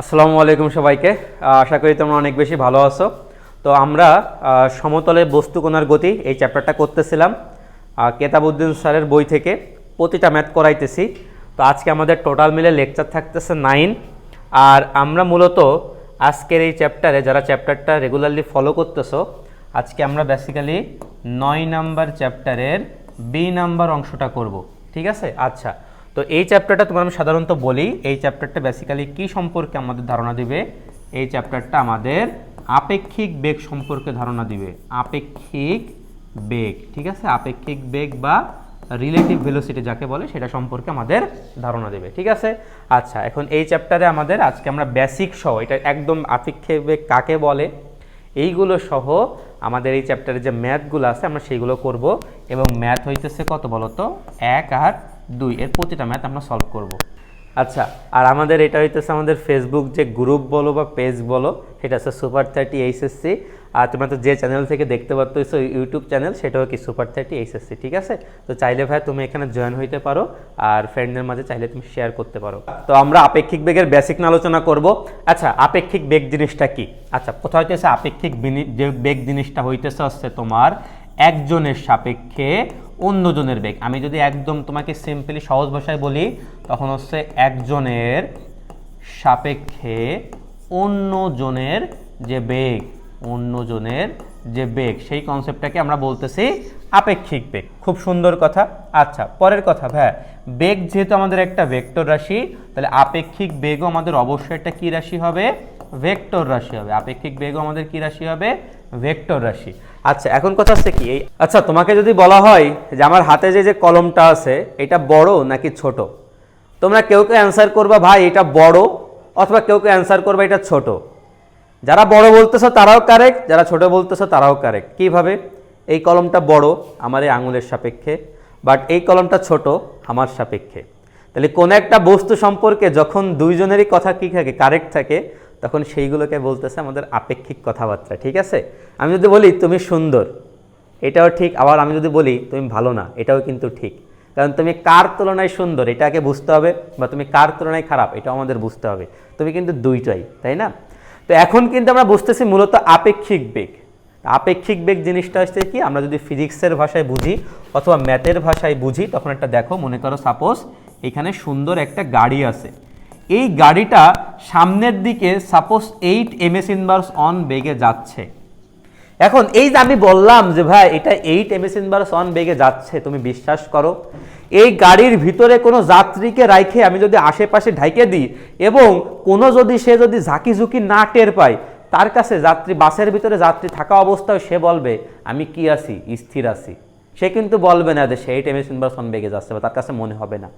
আসসালামু আলাইকুম সবাইকে। আশা করি তোমরা অনেক বেশি ভালো আছো। তো আমরা সমতলে বস্তু কণার গতি এই চ্যাপ্টারটা করতেছিলাম কেতাবউদ্দিন স্যারের বই থেকে। প্রতিটা ম্যাথ করাইতেছি। তো আজকে আমাদের টোটাল মিলে লেকচার থাকতেছে 9। আর আমরা মূলত আজকের এই চ্যাপ্টারে যারা চ্যাপ্টারটা রেগুলারলি ফলো করতেছো, আজকে আমরা বেসিক্যালি 9 নাম্বার চ্যাপ্টারের বি নাম্বার অংশটা করব। ঠিক আছে? আচ্ছা, তো এই চ্যাপ্টারটা তোমার আমি সাধারণত বলি, এই চ্যাপ্টারটা বেসিক্যালি কি সম্পর্কে আমাদের ধারণা দিবে? এই চ্যাপ্টারটা আমাদের আপেক্ষিক বেগ সম্পর্কে ধারণা দিবে। আপেক্ষিক বেগ, ঠিক আছে? আপেক্ষিক বেগ বা রিলেটিভ ভেলোসিটি যাকে বলে সেটা সম্পর্কে আমাদের ধারণা দেবে। ঠিক আছে? আচ্ছা, এখন এই চ্যাপ্টারে আমাদের আজকে আমরা বেসিক সহ, এটা একদম আপেক্ষিক বেগ কাকে বলে এইগুলো সহ আমাদের এই চ্যাপ্টারে যে ম্যাথগুলো আছে আমরা সেইগুলো করব। এবং ম্যাথ হইতেছে কত বলো তো? 1 আর 2 এর প্রতিটা ম্যাথ আমরা সলভ করব। আচ্ছা, আর আমাদের এটা হইতেছে আমাদের ফেসবুক যে গ্রুপ বলো বা পেজ বলো, সেটা আছে সুপার 30 এইচএসসি। আর তোমরা তো যে চ্যানেল থেকে দেখতে পাচ্ছ ইউটিউব চ্যানেল, সেটাও কি সুপার 30 এইচএসসি। ঠিক আছে? তো চাইলে ভাই তুমি এখানে জয়েন হইতে পারো, আর ফ্রেন্ডদের মাঝে চাইলে তুমি শেয়ার করতে পারো। তো আমরা আপেক্ষিক বেগের বেসিক নিয়ে আলোচনা করব। আচ্ছা, আপেক্ষিক বেগ জিনিসটা কি? আচ্ছা, কোথাও হইতেছে আপেক্ষিক যে বেগ জিনিসটা হইতেছে হচ্ছে তোমার একজনের সাপেক্ষে অন্যজনের বেগ। আমি যদি একদম তোমাকে সিম্পলি সহজ ভাষায় বলি, তখন হচ্ছে একজনের সাপেক্ষে অন্যজনের যে বেগ, অন্যজনের যে বেগ, সেই কনসেপ্টটাকে আমরা বলতেছি আপেক্ষিক বেগ। খুব সুন্দর কথা। আচ্ছা, পরের কথা ভাই, বেগ যেহেতু আমাদের একটা ভেক্টর রাশি, তাহলে আপেক্ষিক বেগও আমাদের অবশ্যই একটা কি রাশি হবে? ভেক্টর রাশি হবে। আপেক্ষিক বেগও আমাদের কি রাশি হবে? ভেক্টর রাশি। আচ্ছা, এখন কথা হচ্ছে কি, আচ্ছা তোমাকে যদি বলা হয় যে আমার হাতে যে কলমটা আছে এটা বড় নাকি ছোট, তোমরা কেউ কেউ অ্যান্সার করবা ভাই এটা বড়, অথবা কেউ কেউ অ্যান্সার করবা এটা ছোট। যারা বড় বলতেছো তারাও কারেক্ট, যারা ছোট বলতেছো তারাও কারেক্ট। কিভাবে? এই কলমটা বড় আমার এই আঙুলের সাপেক্ষে, বাট এই কলমটা ছোট আমার সাপেক্ষে। তাহলে কোন একটা বস্তু সম্পর্কে যখন দুইজনেরই কথা কি থাকে? কারেক্ট থাকে, তখন সেইগুলোকে বলতেছে আমাদের আপেক্ষিক কথাবার্তা। ঠিক আছে? আমি যদি বলি তুমি সুন্দর, এটাও ঠিক। আবার আমি যদি বলি তুমি ভালো না, এটাও কিন্তু ঠিক। কারণ তুমি কার তুলনায় সুন্দর এটাকে বুঝতে হবে, বা তুমি কার তুলনায় খারাপ এটাও আমাদের বুঝতে হবে। তুমি কিন্তু দুইটাই, তাই না? তো এখন কিন্তু আমরা বুঝতেছি মূলত আপেক্ষিক বেগ। আপেক্ষিক বেগ জিনিসটা হচ্ছে কি, আমরা যদি ফিজিক্সের ভাষায় বুঝি অথবা ম্যাথের ভাষায় বুঝি, তখন একটা দেখো, মনে করো সাপোজ এখানে সুন্দর একটা গাড়ি আছে। এই গাড়িটা সামনের দিকে সাপোজ 8 ms ইনভার্স অন বেগে যাচ্ছে। এখন এই যে আমি বললাম যে ভাই এটা 8 ms ইনভার্স অন বেগে যাচ্ছে, তুমি বিশ্বাস করো এই গাড়ির ভিতরে কোনো যাত্রীকে রাইখে আমি যদি আশেপাশে ঢাইকে দিই, এবং কোনো সে যদি ঝাঁকি ঝুঁকি না টের পায়, তার কাছে যাত্রী, বাসের ভিতরে যাত্রী থাকা অবস্থায় সে বলবে আমি কি আছি? স্থির আছি। সে কিন্তু বলবে না যে সে 8 ms ইনভার্স অন বেগে যাচ্ছে, বা তার কাছে মনে হবে না।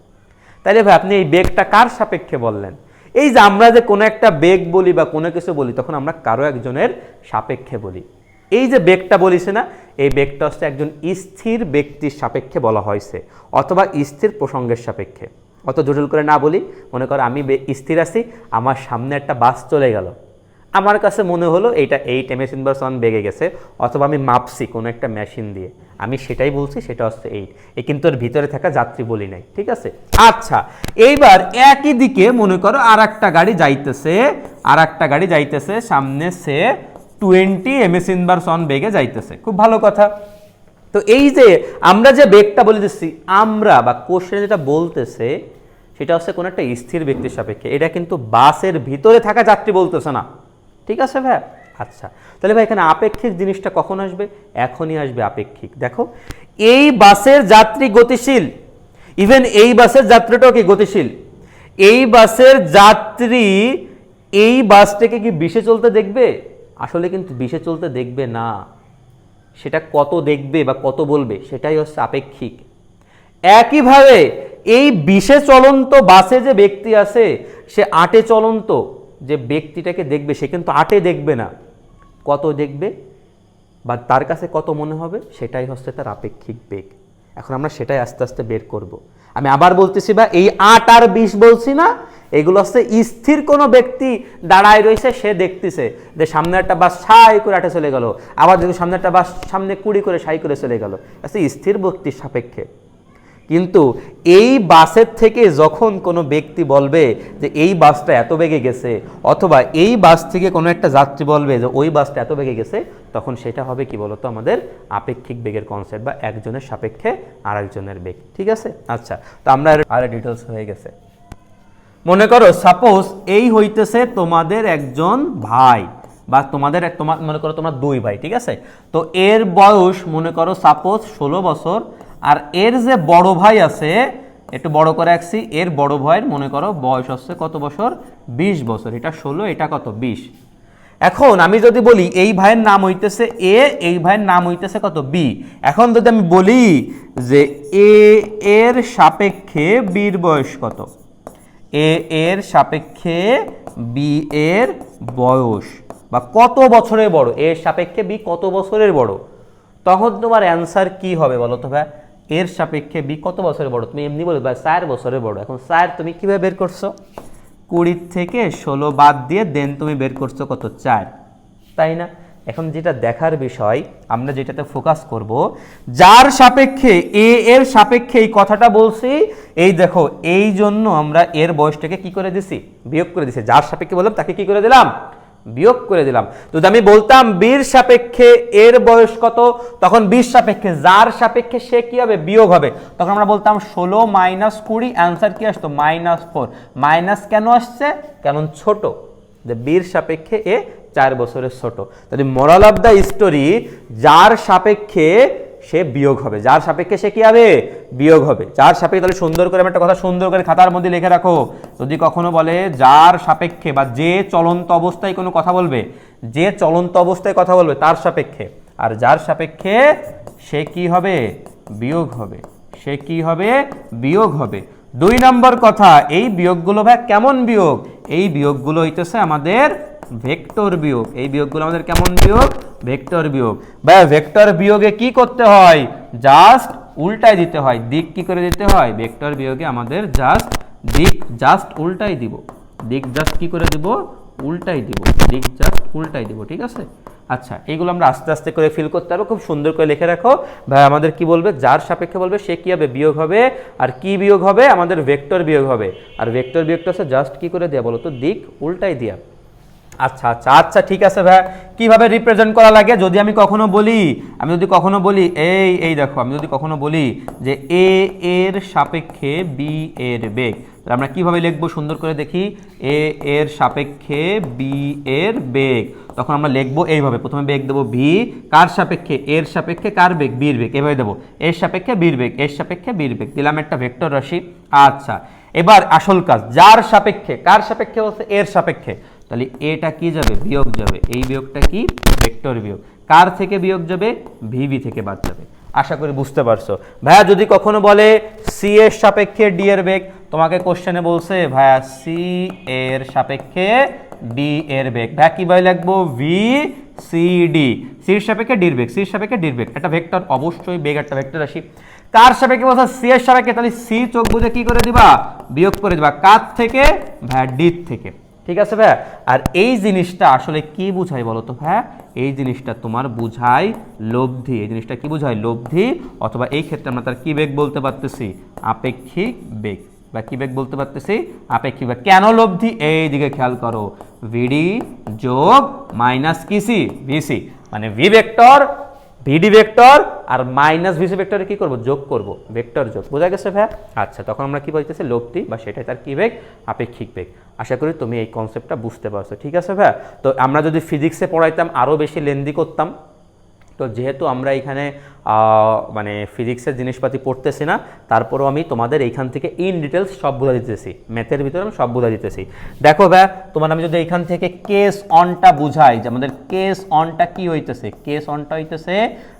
তাইলে ভাই আপনি এই বেগটা কার সাপেক্ষে বললেন? এই যে আমরা যে কোনো একটা বেগ বলি বা কোনো কিছু বলি, তখন আমরা কারো একজনের সাপেক্ষে বলি। এই যে বেগটা বলিছে না, এই বেগটা হচ্ছে একজন স্থির ব্যক্তির সাপেক্ষে বলা হয়েছে, অথবা স্থির প্রসঙ্গের সাপেক্ষে। অত জটিল করে না বলি, মনে করো আমি স্থির আছি, আমার সামনে একটা বাস চলে গেল, আমার কাছে মনে হলো এইটা 8 ms ইনভার্স অন বেগে গেছে, অথবা আমি মাপছি কোনো একটা মেশিন দিয়ে, আমি সেটাই বলছি, সেটা হচ্ছে 8। এই কিন্তু এর ভিতরে থাকা যাত্রী বলি নাই। ঠিক আছে? আচ্ছা, এইবার একই দিকে মনে করো আর একটা গাড়ি যাইতেছে, সামনে সে 20 ms ইনভার্স অন বেগে যাইতেছে। খুব ভালো কথা। তো এই যে আমরা যে বেগটা বলে দিচ্ছি, আমরা বা কোশ্চেন যেটা বলতেছে সেটা হচ্ছে কোনো একটা স্থির ব্যক্তির সাপেক্ষে। এটা কিন্তু বাসের ভিতরে থাকা যাত্রী বলতেছে না। ঠিক আছে ভাই? আচ্ছা, তাহলে ভাই এখানে আপেক্ষিক জিনিসটা কখন আসবে? এখনই আসবে আপেক্ষিক। দেখো, এই বাসের যাত্রী গতিশীল, ইভেন এই বাসের যাত্রীটাও কি গতিশীল। এই বাসের যাত্রী এই বাসটাকে কি 20-এ চলতে দেখবে? আসলে কিন্তু 20-এ চলতে দেখবে না। সেটা কত দেখবে বা কত বলবে, সেটাই হচ্ছে আপেক্ষিক। একইভাবে এই 20-এ চলন্ত বাসে যে ব্যক্তি আছে, সে 8-এ চলন্ত যে ব্যক্তিটাকে দেখবে, সে কিন্তু 8-এ দেখবে না। কত দেখবে বা তার কাছে কত মনে হবে, সেটাই হচ্ছে তার আপেক্ষিক বেগ। এখন আমরা সেটাই আস্তে আস্তে বের করব। আমি আবার বলতেছি বা এই 8 আর 20 বলছি না, এগুলো হচ্ছে স্থির কোনো ব্যক্তি দাঁড়ায় রয়েছে, সে দেখতেছে যে সামনে একটা বাস সাই করে 8-এ চলে গেল, আবার যদি সামনে একটা বাস সামনে 20 করে সাই করে চলে গেল, আচ্ছা স্থির ব্যক্তির সাপেক্ষে। কিন্তু এই বাসের থেকে যখন কোনো ব্যক্তি বলবে যে এই বাসটা এত বেগে গেছে, অথবা এই বাস থেকে কোনো একটা যাত্রী বলবে যে ওই বাসটা এত বেগে গেছে, তখন সেটা হবে কি বলতো আমাদের আপেক্ষিক বেগের কনসেপ্ট, বা একজনের সাপেক্ষে আরেকজনের বেগ। ঠিক আছে, আচ্ছা, তো আমরা আর ডিটেলস হয়ে গেছে। মনে করো সাপোজ এই হইতেছে তোমাদের একজন ভাই, বা তোমাদের মনে করো তোমরা দুই ভাই, ঠিক আছে। তো এর বয়স মনে করো সাপোজ 16 বছর, আর এর যে বড় ভাই আছে, একটু বড় করে রাখছি, এর বড় ভাইয়ের মনে করো বয়স হচ্ছে কত বছর, 20 বছর। এটা 16, এটা কত, 20। এখন আমি যদি বলি এই ভাইয়ের নাম হইতেছে এ, এই ভাইয়ের নাম হইতেছে কত, বি। এখন যদি আমি বলি যে এ এর সাপেক্ষে বির বয়স কত, এ এর সাপেক্ষে বি এর বয়স, বা কত বছরের বড়, এর সাপেক্ষে বি কত বছরের বড়, তখন তোমার অ্যান্সার কি হবে বলো তো ভাই? এর সাপেক্ষে বি কত বছরের বড়, তুমি এমনি বলবে ভাই 4 বছরের বড়। এখন 4 তুমি কিভাবে বের করছো? 20 থেকে 16 বাদ দিয়ে দেন তুমি বের করছো কত, 4, তাই না? এখন যেটা দেখার বিষয়, আমরা যেটাতে ফোকাস করব, যার সাপেক্ষে এ এর সাপেক্ষে এই কথাটা বলছি, এই দেখো এই জন্য আমরা এর বয়সটাকে কি করে দিছি, বিয়োগ করে দিছি। যার সাপেক্ষে বললাম তাকে কি করে দিলাম, বিয়োগ করে দিলাম। যদি আমি বলতাম বির সাপেক্ষে এর বয়স কত, তখন বির সাপেক্ষে যার সাপেক্ষে সে কি হবে, বিয়োগ হবে। তখন আমরা বলতাম 16 মাইনাস 20, অ্যান্সার কি আসতো, -4। মাইনাস কেন আসছে, কারণ ছোট, যে বির সাপেক্ষে এ 4 বছরের ছোট। তাহলে মোরাল অফ দ্য স্টোরি, যার সাপেক্ষে সে বিয়োগ হবে, যার সাপেক্ষে সে কি হবে, বিয়োগ হবে, যার সাপেক্ষে। তাহলে সুন্দর করে আমি একটা কথা সুন্দর করে খাতার মধ্যে লিখে রাখো, যদি কখনো বলে যার সাপেক্ষে, বা যে চলন্ত অবস্থায় কোনো কথা বলবে, যে চলন্ত অবস্থায় কথা বলবে তার সাপেক্ষে, আর যার সাপেক্ষে সে কি হবে, বিয়োগ হবে, সে কি হবে, বিয়োগ হবে। 2 নম্বর কথা, এই বিয়োগগুলো ভাই কেমন বিয়োগ, এই বিয়োগগুলো হইতেছে আমাদের ভেক্টর বিয়োগ। এই বিয়োগগুলো আমাদের কেমন বিয়োগ, ভেক্টর বিয়োগ। ভাই ভেক্টর বিয়োগে কি করতে হয়, জাস্ট উল্টাই দিতে হয়। দিক কি করে দিতে হয়, ভেক্টর বিয়োগে আমাদের জাস্ট দিক জাস্ট উল্টাই দিব, দিক জাস্ট কি করে দিব, উল্টাই দিব, দিক জাস্ট উল্টাই দিব। ঠিক আছে, আচ্ছা, এইগুলো আমরা আস্তে আস্তে করে ফিল করতে পারবো। খুব সুন্দর করে লিখে রাখো ভাই, আমাদের কি বলবে, যার সাপেক্ষে বলবে সে কি হবে, বিয়োগ হবে। আর কি বিয়োগ হবে, আমাদের ভেক্টর বিয়োগ হবে। আর ভেক্টর বিয়োগটা আছে জাস্ট কি করে দেয়া বলো তো, দিক উল্টাই দিয়া। আচ্ছা আচ্ছা আচ্ছা, ঠিক আছে ভাই, কিভাবে রিপ্রেজেন্ট করা লাগে, যদি আমি কখনো বলি এই দেখো, আমি যদি কখনো বলি যে এ এর সাপেক্ষে বি এর বেগ, তাহলে আমরা কিভাবে লিখবো, সুন্দর করে দেখি, এ এর সাপেক্ষে বি এর বেগ, তখন আমরা লিখবো এইভাবে, প্রথমে বেগ দেবো ভি, কার সাপেক্ষে, এর সাপেক্ষে কার বেগ, বির বেগ, এভাবে দেবো, এর সাপেক্ষে বির বেগ, এর সাপেক্ষে বির বেগ, দিলাম একটা ভেক্টর রাশি। আচ্ছা, এবার আসল কাজ, যার সাপেক্ষে, কার সাপেক্ষে বলছে, এর সাপেক্ষে, তাহলে এটা কি যাবে, বিয়োগ যাবে, এই বিয়োগটা কি, ভেক্টর বিয়োগ। কার থেকে বিয়োগ যাবে, ভিবি থেকে বাদ যাবে। আশা করি বুঝতে পারছো। ভাইয়া যদি কখনো বলে সি এর সাপেক্ষে ডি এর বেগ, তোমাকে কোশ্চেনে বলছে ভাইয়া সি এর সাপেক্ষে ডি এর বেগ, ভাইয়া কিভাবে লিখবো, ভি সি ডি, সির সাপেক্ষে ডির বেগ, সির সাপেক্ষে ডির বেগ, একটা ভেক্টর, অবশ্যই বেগ একটা ভেক্টর রাশি। কার সাপেক্ষে বলছে, সি এর সাপেক্ষে, তাহলে সি চোখ বুঝে কি করে দিবা, বিয়োগ করে দিবা, কার থেকে, ভাইয়া ডির থেকে। ঠিক আছে ভাইয়া, আর এই জিনিসটা আসলে কি বুঝায় বলো তো ভাইয়া, এই জিনিসটা তোমার বুঝায় লব্ধি, এই জিনিসটা কি বুঝায়, লব্ধি, অথবা এই ক্ষেত্রে আমরা তার কি বেগ বলতে পারতেছি, আপেক্ষিক বেগ, বা কি বেগ বলতে পারতেছি, আপেক্ষিক বেগ। কেন লব্ধি, এই দিকে খেয়াল করো, ভিডি যোগ মাইনাস কিসি, ভিসি, মানে ভি ভেক্টর, ভিডি ভেক্টর আর মাইনাস ভিসি ভেক্টরে কি করব, যোগ করব, ভেক্টর যোগ। বোঝা গেছে ভাইয়া? আচ্ছা, তখন আমরা কি বলতেছি, লব্ধি, বা সেটাই তার কি বেগ, আপেক্ষিক বেগ। আশা করি তুমি এই কনসেপ্টটা বুঝতে পারছো। ঠিক আছে ভাইয়া, তো আমরা যদি ফিজিক্সে পড়াইতাম আরও বেশি লেন্দি করতাম, তো যেহেতু আমরা এখানে মানে ফিজিক্সের জিনিসপাতি পড়তেছি না, তারপরও আমি তোমাদের এইখান থেকে ইন ডিটেলস সব বোঝা দিতেছি, ম্যাথের ভিতরে আমি সব বোঝা দিতেছি। দেখো ভাইয়া, তোমার আমি যদি এইখান থেকে কেস অনটা বুঝাই, যে আমাদের কেস অনটা কি হইতেছে, কেস অনটা হইতেছে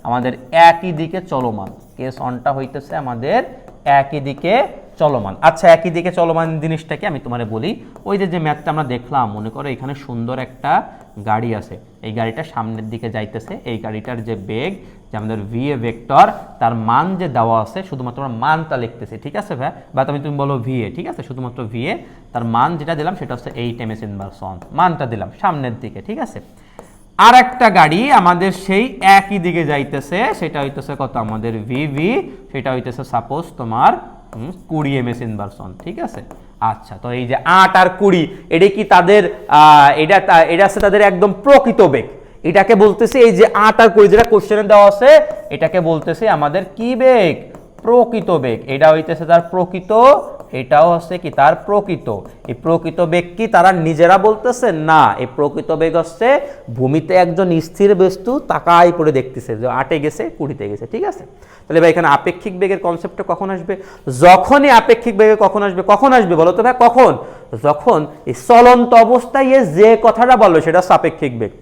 আমাদের একই দিকে চলমান, কেস অনটা হইতেছে আমাদের একই দিকে চলমান। আচ্ছা, একই দিকে চলমান জিনিসটাকে আমি তোমারে বলি, ওই যে ম্যাথটা আমরা দেখলাম, মনে করো এখানে সুন্দর একটা গাড়ি আছে, এই গাড়িটা সামনের দিকে যাইতেছে, এই গাড়িটার যে বেগ, যে আমাদের ভি এ ভেক্টর, তার মান যে দেওয়া আছে, শুধুমাত্র আমরা মানটা লিখতেছি। ঠিক আছে ভাই, বা তুমি বলো ভি এ, ঠিক আছে, শুধুমাত্র ভি এ, তার মান যেটা দিলাম সেটা হচ্ছে 8 ms ইনভার্স অন, মানটা দিলাম সামনের দিকে। ঠিক আছে, আর একটা গাড়ি আমাদের সেই একই দিকে যাইতেছে, সেটা হইতেছে কত আমাদের ভিভি, সেটা হইতেছে সাপোজ তোমার 20 ms ইনভার্সন, ঠিক আছে। আচ্ছা, তো এই যে 8 আর 20 এটা কি তাদের এটা আছে তাদের একদম প্রকৃত বেগ। এটাকে বলতেছে এই যে 8 আর 20 যেটা কোশ্চেনে দেওয়া আছে, এটাকে বলতেছে আমাদের কি বেগ, প্রকৃত বেগ। এটা হইতেছে তার প্রকৃত, এটাও হচ্ছে কি তার প্রকৃত। এই প্রকৃত বেগ কি তারা নিজেরা বলতেছে না, এই প্রকৃত বেগ হচ্ছে ভূমিতে একজন স্থির বস্তু তাকাই পড়ে দেখতেছে যে 8-এ গেছে 20-তে গেছে, ঠিক আছে। তাহলে ভাই এখানে আপেক্ষিক বেগের কনসেপ্টটা কখন আসবে? যখনই আপেক্ষিক বেগে কখন আসবে বলো তো ভাই, কখন? যখন এই চলন্ত অবস্থায় যে কথাটা বলবে সেটা আপেক্ষিক বেগ।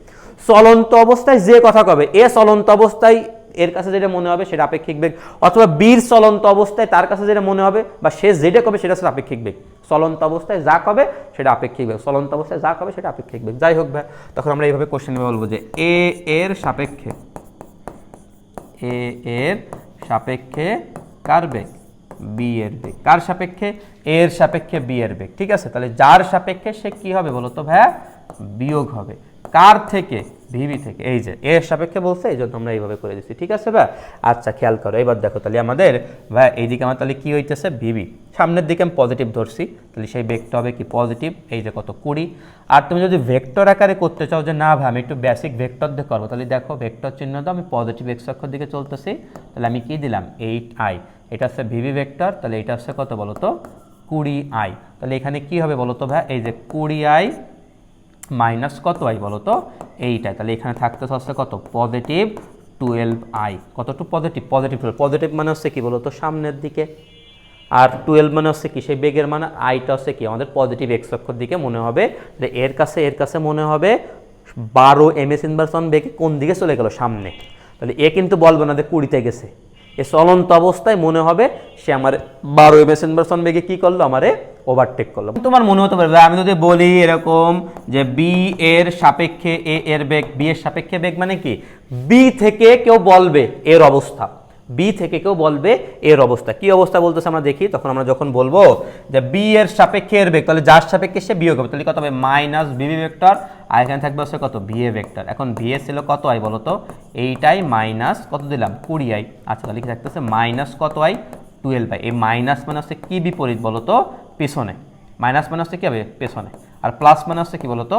চলন্ত অবস্থায় যে কথা কবে, চলন্ত অবস্থায় এর কাছে যেটা মনে হবে সেটা আপেক্ষিক বেগ, অথবা বীর চলন্ত অবস্থায় তার কাছে যেটা মনে হবে বা সে যেটা কবে সেটা হচ্ছে আপেক্ষিক বেগ। চলন্ত অবস্থায় যা কবে সেটা আপেক্ষিক বেগ, চলন্ত অবস্থায় যা কবে সেটা আপেক্ষিক বেগ। যাই হোক ভাই, তখন আমরা এইভাবে কোশ্চেনে বলবো যে এর সাপেক্ষে কার বেগ, বি এর বেগ। কার সাপেক্ষে? এর সাপেক্ষে বি এর বেগ, ঠিক আছে। তাহলে যার সাপেক্ষে সে কি হবে বলো তো ভাইয়া, বিয়োগ হবে। কার থেকে? ভিভি থেকে। এই যে এর সাপেক্ষে বলছে, এই জন্য আমরা এইভাবে করে দিচ্ছি, ঠিক আছে ভাই। আচ্ছা, খেয়াল করো এবার দেখো, তাহলে আমাদের ভাই এইদিকে আমার তাহলে কি হইতেছে, ভিভি। সামনের দিকে আমি পজিটিভ ধরছি, তাহলে সেই বেগটা হবে কি পজিটিভ, এই যে কত 20। আর তুমি যদি ভেক্টর আকারে করতে চাও যে না ভাই আমি একটু বেসিক ভেক্টর দিয়ে করবো, তাহলে দেখো ভেক্টর চিহ্ন দাও, আমি পজিটিভ এক্স অক্ষর দিকে চলতেছি, তাহলে আমি কি দিলাম 8i, এটা হচ্ছে ভিভি ভেক্টর, তাহলে এটা হচ্ছে কত বলো তো 20i। তাহলে এখানে কি হবে বলো তো ভাই, এই যে 20i মাইনাস কত আই বলো তো এইটাই, তাহলে এখানে থাকতে হচ্ছে কত পজিটিভ 12i। কতটুকু পজিটিভ, পজিটিভ মানে হচ্ছে কি বলো তো সামনের দিকে, আর 12 মানে হচ্ছে কি সেই বেগের মানে, আইটা হচ্ছে কি আমাদের পজিটিভ এক্স অক্ষর দিকে মনে হবে। এর কাছে মনে হবে 12 ms ইনভার্সন বেগে কোন দিকে চলে গেল, সামনে। তাহলে এ কিন্তু বলবে না যে 20-তে গেছে, এ চলন্ত অবস্থায় মনে হবে সে আমার 12 ms ইনভার্সন বেগে কি করলো, আমারে ওভারটেক করলো। তোমার মনে হতে পারে আমি যদি বলি এরকম যে বি এর সাপেক্ষে এ এর বেগ, বি এর সাপেক্ষে বেগ মানে কি, বি থেকে কেউ বলবে এর অবস্থা, বি থেকে কেউ বলবে এর অবস্থা। কি অবস্থা বলতেছে আমরা দেখি, তখন আমরা যখন বলবো যে বি এর সাপেক্ষে এর বেগ, তাহলে যার সাপেক্ষে সে বিয়োগ হবে, তাহলে কত হবে মাইনাস বিবি ভেক্টর, আর এখানে থাকবে হচ্ছে কত ভিএ ভেক্টর। এখন ভিএ ছিল কত আই বলো তো, এইটাই মাইনাস কত দিলাম 20i। আচ্ছা, তাহলে কি থাকতেছে মাইনাস কত আই 12i। এই মাইনাস মানে হচ্ছে কি বিপরীত বলো তো, পেছনে। মাইনাস মানে হচ্ছে কি হবে পেছনে, আর প্লাস মানে হচ্ছে কি বলতো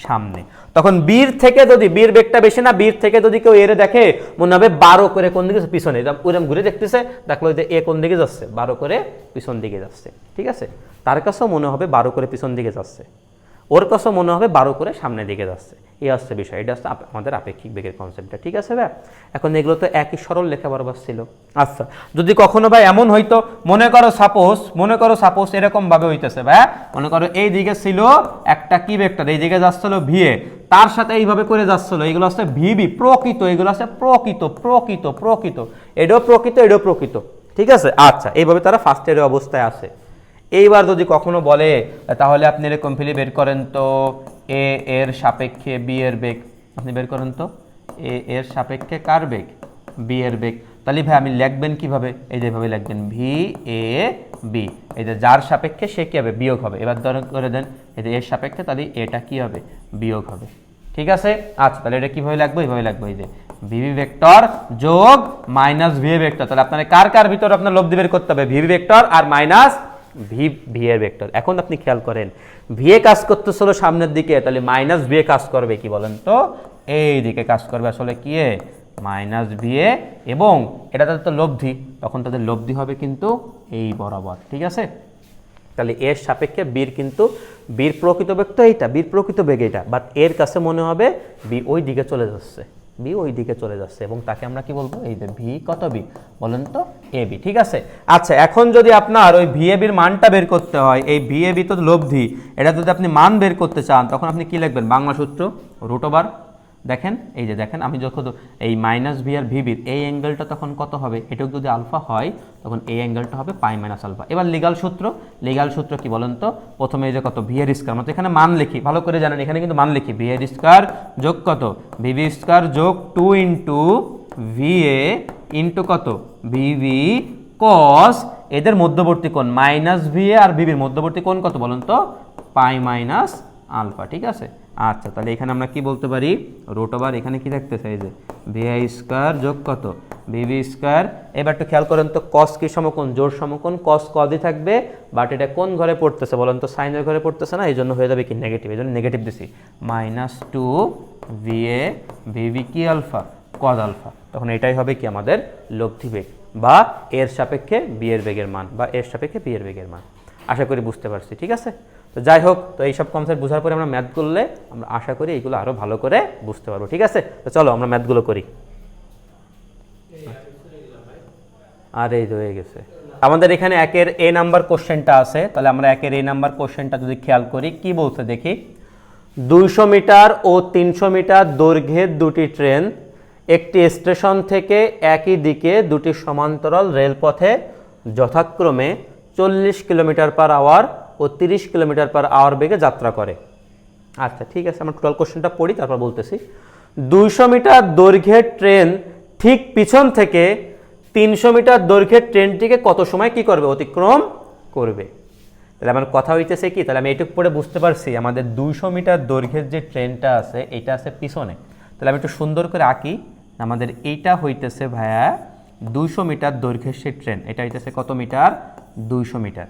সামনে। তখন বীর থেকে যদি বীর বেগটা বেশি না, বীর থেকে যদি কেউ এর দেখে মনে হবে 12 করে কোন দিকে পিছনে, ওইরকম ঘুরে দেখতেছে, দেখলো যে এ কোন দিকে যাচ্ছে 12 করে পিছন দিকে যাচ্ছে, ঠিক আছে। তার কাছেও মনে হবে 12 করে পিছন দিকে যাচ্ছে, ওর কাছেও মনে হবে 12 করে সামনের দিকে যাচ্ছে। এই হচ্ছে বিষয়, এটা হচ্ছে আমাদের আপেক্ষিক বেগের কনসেপ্টটা, ঠিক আছে ভাই। এখন এগুলো তো একই সরল লেখা বরাবর ছিল। আচ্ছা, যদি কখনো ভাই এমন হইতো, মনে করো সাপোজ এরকম ভাবে হইতেছে ভাই, মনে করো এই দিকে ছিল একটা কি ভেক্টর, এই দিকে যাচ্ছিল ভিএ, তার সাথে এইভাবে করে যাচ্ছিল, এগুলো হচ্ছে ভিবি প্রকৃত, এগুলো হচ্ছে প্রকৃত, এটাও প্রকৃত, ঠিক আছে। আচ্ছা, এইভাবে তারা ফার্স্ট ইয়ারের অবস্থায় আছে। এইবার যদি কখনো বলে তাহলে আপনি এরকম ফেলে বের করেন তো এ এর সাপেক্ষে বি এর বেগ, আপনি বের করেন তো এ এর সাপেক্ষে কার বেগ, বি এর বেগ। তাহলে ভাই আমি লিখবেন কিভাবে, এই যেভাবে লিখবেন ভি এ বি, এই যে যার সাপেক্ষে সে কি হবে বিয়োগ হবে। এবার ধরে করে দেন এই যে এর সাপেক্ষে, তাহলে এটা কি হবে বিয়োগ হবে, ঠিক আছে। আচ্ছা, তাহলে এটা কিভাবে লাগবে, এইভাবে লাগবে, এই যে ভিভি ভেক্টর যোগ মাইনাস ভিএ ভেক্টর। তাহলে আপনার কার ভিতর আপনার লব্ধি বের করতে হবে, ভিভি ভেক্টর আর মাইনাস ভি এর ভেক্টর। এখন আপনি খেয়াল করেন ভিএ কাজ করতেছিল সামনের দিকে, তাহলে মাইনাস ভিএ কাজ করবে কি বলেন তো, এই দিকে কাজ করবে আসলে কি মাইনাস ভিএ, এবং এটা তাদের তো লব্ধি, তখন তাদের লব্ধি হবে কিন্তু এই বরাবর, ঠিক আছে। তাহলে এর সাপেক্ষে বীর কিন্তু বীর প্রকৃত বেগ তো এইটা, বীর প্রকৃত বেগ এটা, বাট এর কাছে মনে হবে বি ওই দিকে চলে যাচ্ছে, বি ওই দিকে চলে যাচ্ছে, এবং তাকে আমরা কি বলবো, এই যে ভি কত বি বলেন তো এ বি, ঠিক আছে। আচ্ছা, এখন যদি আপনার ওই ভি এ বির মানটা বের করতে হয়, এই ভি এ বি তো লব্ধি, এটা যদি আপনি মান বের করতে চান তখন আপনি কি লিখবেন, বাংলা সূত্র রুট ওভার, দেখেন এই যে দেখেন আমি যখন এই মাইনাস ভি আর ভিবির এই অ্যাঙ্গেলটা তখন কত হবে, এটাও যদি আলফা হয় তখন এই অ্যাঙ্গেলটা হবে পাই মাইনাস আলফা। এবার লিগাল সূত্র কি বলেন তো, প্রথমে এই যে কত ভি এর স্কয়ার, মানে এখানে মান লিখি, ভালো করে জানেন এখানে কিন্তু মান লিখি, ভি এর স্কয়ার যোগ কত ভিভি স্কয়ার যোগ 2 ইন্টু ভি এ ইন্টু কত ভিভি কস এদের মধ্যবর্তী কোণ মাইনাস ভি এ আর ভিবির মধ্যবর্তী কোণ কত বলেন তো পাই মাইনাস আলফা, ঠিক আছে। আচ্ছা, তাহলে এখানে আমরা কি বলতে পারি, রুট ওভার এখানে কি থাকতেছে, এই যে ভিআই স্কোয়ার যোগ কত ভিভি স্কোয়ার। এবার একটু খেয়াল করেন তো, কস কি সমকোণ, জোড় সমকোণ, কস কদই থাকবে, বাট এটা কোন ঘরে পড়তেছে বলেন তো, সাইনের ঘরে পড়তেছে না, এই জন্য হয়ে যাবে কি নেগেটিভ, এই জন্য নেগেটিভ দিছি, -2 ভিএ ভিভি কি আলফা কদ আলফা। তখন এটাই হবে কি আমাদের লব্ধি বেগ, বা এর সাপেক্ষে বি এর বেগের মান, বা এর সাপেক্ষে বি এর বেগের মান। আশা করি বুঝতে পারছি, ঠিক আছে। তো যাই হোক, তো এইসব কনসেপ্ট বোঝার পরে আমরা ম্যাথ করলে আমরা আশা করি এইগুলো আরও ভালো করে বুঝতে পারবো, ঠিক আছে। তো চলো আমরা ম্যাথগুলো করি। আর এই হয়ে গেছে আমাদের এখানে একের এ নাম্বার কোশ্চেনটা আছে, তাহলে আমরা একের এ নাম্বার কোশ্চেনটা যদি খেয়াল করি কি বলছে দেখি। 200 মিটার ও 300 মিটার দৈর্ঘ্যের দুটি ট্রেন একটি স্টেশন থেকে একই দিকে দুটি সমান্তরাল রেলপথে যথাক্রমে 40 কিলোমিটার পার আওয়ার ও 30 কিলোমিটার পার আওয়ার বেগে যাত্রা করে। আচ্ছা ঠিক আছে, আমরা টোটাল কোশ্চেনটা পড়ি তারপর বলতেছি। 200 মিটার দৈর্ঘ্যের ট্রেন ঠিক পিছন থেকে 300 মিটার দৈর্ঘ্যের ট্রেনটিকে কত সময় কি করবে, অতিক্রম করবে। তাহলে আমার কথা হইতেছে কি, তাহলে আমি এইটুকু পরে বুঝতে পারছি আমাদের 200 মিটার দৈর্ঘ্যের যে ট্রেনটা আছে এইটা আছে পিছনে। তাহলে আমি একটু সুন্দর করে আঁকি, আমাদের এইটা হইতেছে ভাইয়া 200 মিটার দৈর্ঘ্যের সেই ট্রেন, এটা হইতেছে কত মিটার, 200 মিটার।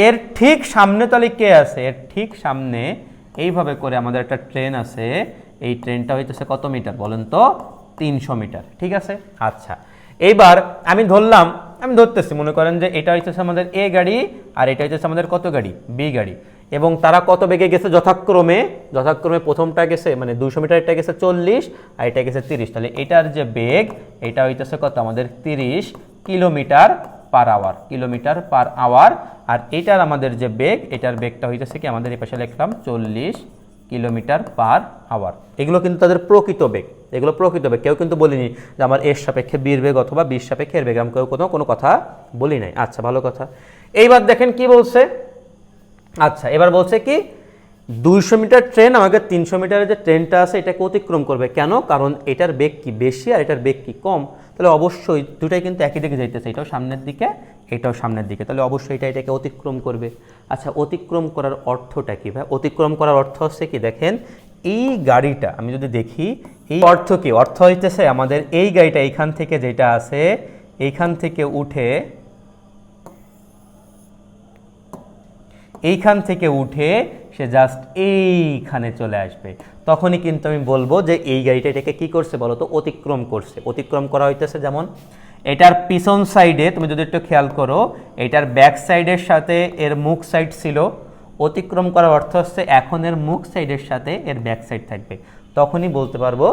এর ঠিক সামনে তাহলে কে আছে, এর ঠিক সামনে এইভাবে করে আমাদের একটা ট্রেন আছে, এই ট্রেনটা হইতেছে কত মিটার বলেন তো, 300 মিটার, ঠিক আছে। আচ্ছা এইবার আমি ধরলাম, আমি ধরতেছি মনে করেন যে এটা হইতেছে আমাদের এ গাড়ি আর এটা হইতেছে আমাদের কত গাড়ি, বি গাড়ি, এবং তারা কত বেগে গেছে যথাক্রমে, প্রথমটা গেছে মানে 200 মিটার, এটা গেছে 40 আর এটা গেছে 30। তাহলে এটার যে বেগ এটা হইতেছে কত আমাদের 30 kilometre per hour, kilometre per hour. আর এটার আমাদের যে বেগ, এটার বেগটা হইতেছে কি আমাদের এই পাশে লিখলাম 40 কিলোমিটার পার আওয়ার। এগুলো কিন্তু তাদের প্রকৃত বেগ, এগুলো প্রকৃত বেগ, কেউ কিন্তু বলিনি যে আমার এর সাপেক্ষে বির বেগ অথবা বির সাপেক্ষে এর বেগ, আমি কেউ কোনো কথা বলি নাই। আচ্ছা ভালো কথা। এইবার দেখেন কি বলছে, আচ্ছা এবার বলছে কি 200 মিটার ট্রেন আমাকে 300 মিটারের যে ট্রেনটা আছে এটাকে অতিক্রম করবে, কেন, কারণ এটার বেগ কি বেশি আর এটার বেগ কি কম। তাহলে অবশ্যই দুটাই কিন্তু একই দিকে যাইতেছে, এটাও সামনের দিকে এটাও সামনের দিকে, তাহলে অবশ্যই এটাকে অতিক্রম করবে। আচ্ছা অতিক্রম করার অর্থটা কি ভাই, অতিক্রম করার অর্থ হচ্ছে কি, দেখেন এই গাড়িটা আমি যদি দেখি, এই অর্থ কি, অর্থ হইতেছে আমাদের এই গাড়িটা এইখান থেকে যেটা আছে এইখান থেকে উঠে, এইখান থেকে উঠে সে জাস্ট এইখানে চলে আসবে, তখনই কিন্তু আমি বলবো যে এই গাড়িটা এটাকে কি করছে বলো তো, অতিক্রম করছে। অতিক্রম করা হইতেছে যেমন এটার পিছন সাইডে তুমি যদি একটু খেয়াল করো, এটার ব্যাক সাইডের সাথে এর মুখ সাইড ছিল, অতিক্রম করার অর্থ হচ্ছে এখন এর মুখ সাইডের সাথে এর ব্যাক সাইড থাকবে, তখনই বলতে পারবো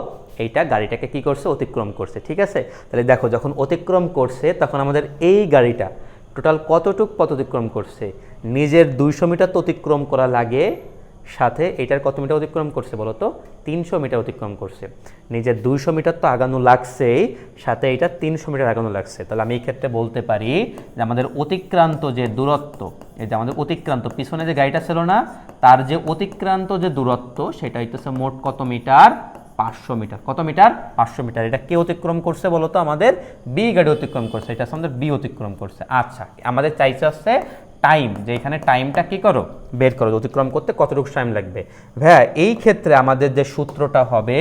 এইটা গাড়িটাকে কি করছে, অতিক্রম করছে, ঠিক আছে। তাহলে দেখো যখন অতিক্রম করছে তখন আমাদের এই গাড়িটা টোটাল কতটুক পথ অতিক্রম করছে, নিজের 200 মিটার তো অতিক্রম করা লাগে, সাথে এটার কত মিটার অতিক্রম করছে বলো তো, 300 মিটার অতিক্রম করছে। নিজের 200 মিটার তো আগানো লাগছেই, সাথে এটা 300 মিটার আগানো লাগছে। তাহলে আমি এই ক্ষেত্রে বলতে পারি যে আমাদের অতিক্রান্ত যে দূরত্ব, এই যে আমাদের অতিক্রান্ত পিছনে যে গাড়িটা ছিল না, তার যে অতিক্রান্ত যে দূরত্ব সেটা হইতেছে মোট কত মিটার, 500 মিটার। কত মিটার, 500 মিটার। এটা কে অতিক্রম করছে বলো তো, আমাদের বি গাড়ি অতিক্রম করছে, এটা আমাদের বি অতিক্রম করছে। আচ্ছা আমাদের চাইছে হচ্ছে টাইম, যে এখানে টাইমটা কি করো, বের করো, অতিক্রম করতে কতটুকু টাইম লাগবে। ভাইয়া এই ক্ষেত্রে আমাদের যে সূত্রটা হবে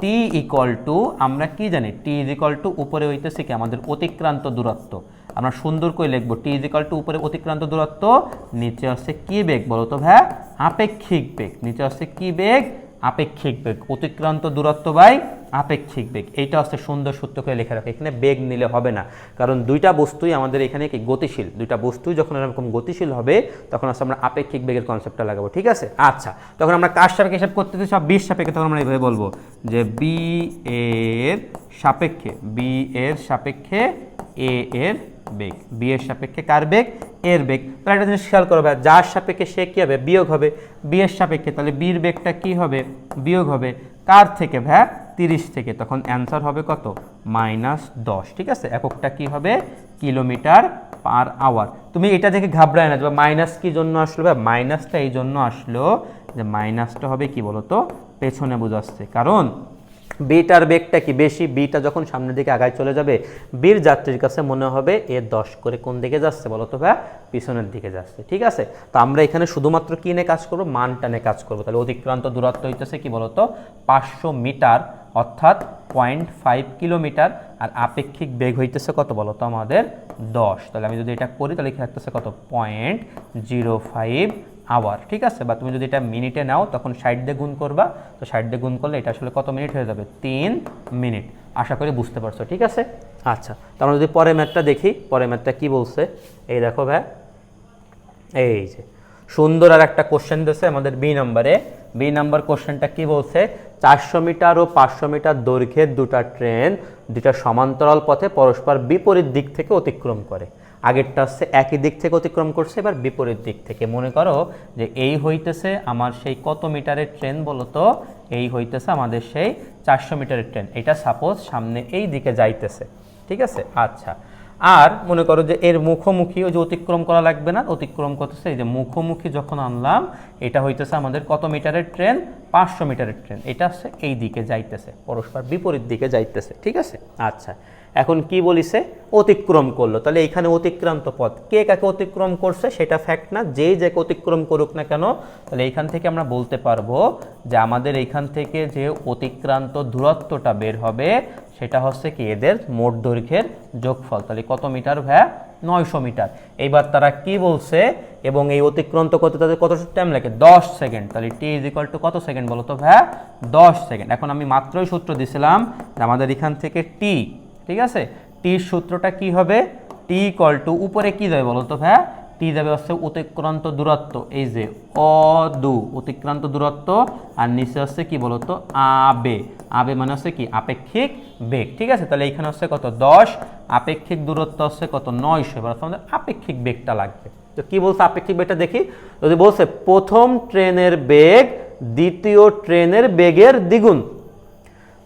টি ইকুয়াল টু, আমরা কি জানি টি ইজ ইকুয়াল টু উপরে হইতেছে কি আমাদের অতিক্রান্ত দূরত্ব, আমরা সুন্দর করে লিখবো টি ইজ ইকুয়াল টু উপরে অতিক্রান্ত দূরত্ব, নিচে হচ্ছে কি বেগ বলো তো ভাইয়া, আপেক্ষিক বেগ, নিচে হচ্ছে কি বেগ, আপেক্ষিক বেগ, অতিক্রান্ত দূরত্ব বাই আপেক্ষিক বেগ। এইটা হচ্ছে সুন্দর সূত্র করে লেখা রাখে, এখানে বেগ নিলে হবে না, কারণ দুইটা বস্তুই আমাদের এখানে কি গতিশীল, দুইটা বস্তুই যখন এরকম গতিশীল হবে তখন আসলে আমরা আপেক্ষিক বেগের কনসেপ্টটা লাগাবো, ঠিক আছে। আচ্ছা তখন আমরা কার সাপেক্ষে হিসাব করতেছি, সব বির সাপেক্ষে, তখন আমরা এইভাবে বলবো যে বি এর সাপেক্ষে, বি এর সাপেক্ষে এ এর বেগ, বি এর সাপেক্ষে কার বেগ, এর বেগ। তাহলে একটা জিনিস খেয়াল করবে, যার সাপেক্ষে সে কী হবে, বিয়োগ হবে, বি এর সাপেক্ষে, তাহলে বির বেগটা কি হবে, বিয়োগ হবে কার থেকে ভাই, 30 থেকে, তখন অ্যান্সার হবে কত, -10, ঠিক আছে। এককটা কি হবে, কিলোমিটার পার আওয়ার। তুমি এটা দেখে ঘাবড়ায় না যে মাইনাস কি জন্য আসলো, ভাই মাইনাসটা এই জন্য আসলো যে মাইনাসটা হবে কি বলতো, পেছনে বোঝাচ্ছে, কারণ বিটার বেগটা কি বেশি, বিটা যখন সামনের দিকে আগায় চলে যাবে বির যাত্রীর কাছে মনে হবে এ 10 করে কোন দিকে যাচ্ছে বলো তো ভাই, পিছনের দিকে যাচ্ছে। ঠিক আছে, তো আমরা এখানে শুধুমাত্র কি নিয়ে কাজ করব, মানটা নিয়ে কাজ করব। তাহলে অতিক্রান্ত দূরত্ব হইতেছে কি বলতো 500 মিটার অর্থাৎ 0.5 কিলোমিটার, আর আপেক্ষিক বেগ হইতেছে কত বলতো আমাদের 10। তাহলে আমি যদি এটা করি তাহলে কি থাকতেছে কত 0.05 আওয়ার। ঠিক আছে, বা তুমি যদি এটা মিনিটে নাও তখন 60 দিয়ে গুণ করবা, তো 60 দিয়ে গুণ করলে এটা আসলে কত মিনিট হয়ে যাবে 3 মিনিট। আশা করি বুঝতে পারছো। ঠিক আছে, আচ্ছা, তো আমরা যদি পরের ম্যাথটা দেখি, পরের ম্যাথটা কি বলছে, এই দেখো ভাই, এই যে সুন্দর আর একটা কোশ্চেন দিয়েছে আমাদের বি নাম্বারে। বি নাম্বার কোশ্চেনটা কি বলছে, 400 মিটার ও 500 মিটার দৈর্ঘ্যের দুটা ট্রেন দুটা সমান্তরাল পথে পরস্পর বিপরীত দিক থেকে অতিক্রম করে। আগেরটা হচ্ছে একই দিক থেকে অতিক্রম করছে, এবার বিপরীত দিক থেকে। মনে করো যে এই হইতেছে আমার সেই কত মিটারের ট্রেন বলো তো, এই হইতেছে আমাদের সেই 400 মিটারের ট্রেন। এটা সাপোজ সামনে এই দিকে যাইতেছে। ঠিক আছে, আচ্ছা, আর মনে করো যে এর মুখোমুখি ওই যে অতিক্রম করা লাগবে না, অতিক্রম করতেছে এই যে মুখোমুখি যখন আনলাম, এটা হইতেছে আমাদের কত মিটারের ট্রেন 500 মিটারের ট্রেন। এটা হচ্ছে এই দিকে যাইতেছে, পরস্পর বিপরীত দিকে যাইতেছে। ঠিক আছে, আচ্ছা, এখন কি বলিছে অতিক্রম করলো, তাহলে এইখানে অতিক্রান্ত পথ কে কাকে অতিক্রম করছে সেটা ফ্যাক্ট না, যেই যে অতিক্রম করুক না কেন, তাহলে এইখান থেকে আমরা বলতে পারবো যে আমাদের এইখান থেকে যে অতিক্রান্ত দূরত্বটা বের হবে সেটা হচ্ছে কি এদের মোট দৈর্ঘ্যের যোগফল। তাহলে কত মিটার ভাইয়া 900 মিটার। এইবার তারা কি বলছে, এবং এই অতিক্রান্ত করতে তাদের কত টাইম লাগে 10 সেকেন্ড। তাহলে টি ইজ ইকুয়াল টু কত সেকেন্ড বলো তো ভাইয়া 10 সেকেন্ড। এখন আমি মাত্রই সূত্র দিছিলাম যে আমাদের এখান থেকে টি, ঠিক আছে, টির সূত্রটা কি হবে, টি ইকুয়াল টু উপরে কি যাবে বলো তো ভাইয়া, টি যাবে হচ্ছে অতিক্রান্ত দূরত্ব, এই যে অদু অতিক্রান্ত দূরত্ব, আর নিচে হচ্ছে কি বলতো আবে, আবে মানে হচ্ছে কি আপেক্ষিক বেগ। ঠিক আছে, তাহলে এইখানে হচ্ছে কত 10, আপেক্ষিক দূরত্ব হচ্ছে কত 900। এবার আমাদের আপেক্ষিক বেগটা লাগবে। তো কি বলছে আপেক্ষিক বেগটা দেখি, যদি বলছে প্রথম ট্রেনের বেগ দ্বিতীয় ট্রেনের বেগের দ্বিগুণ,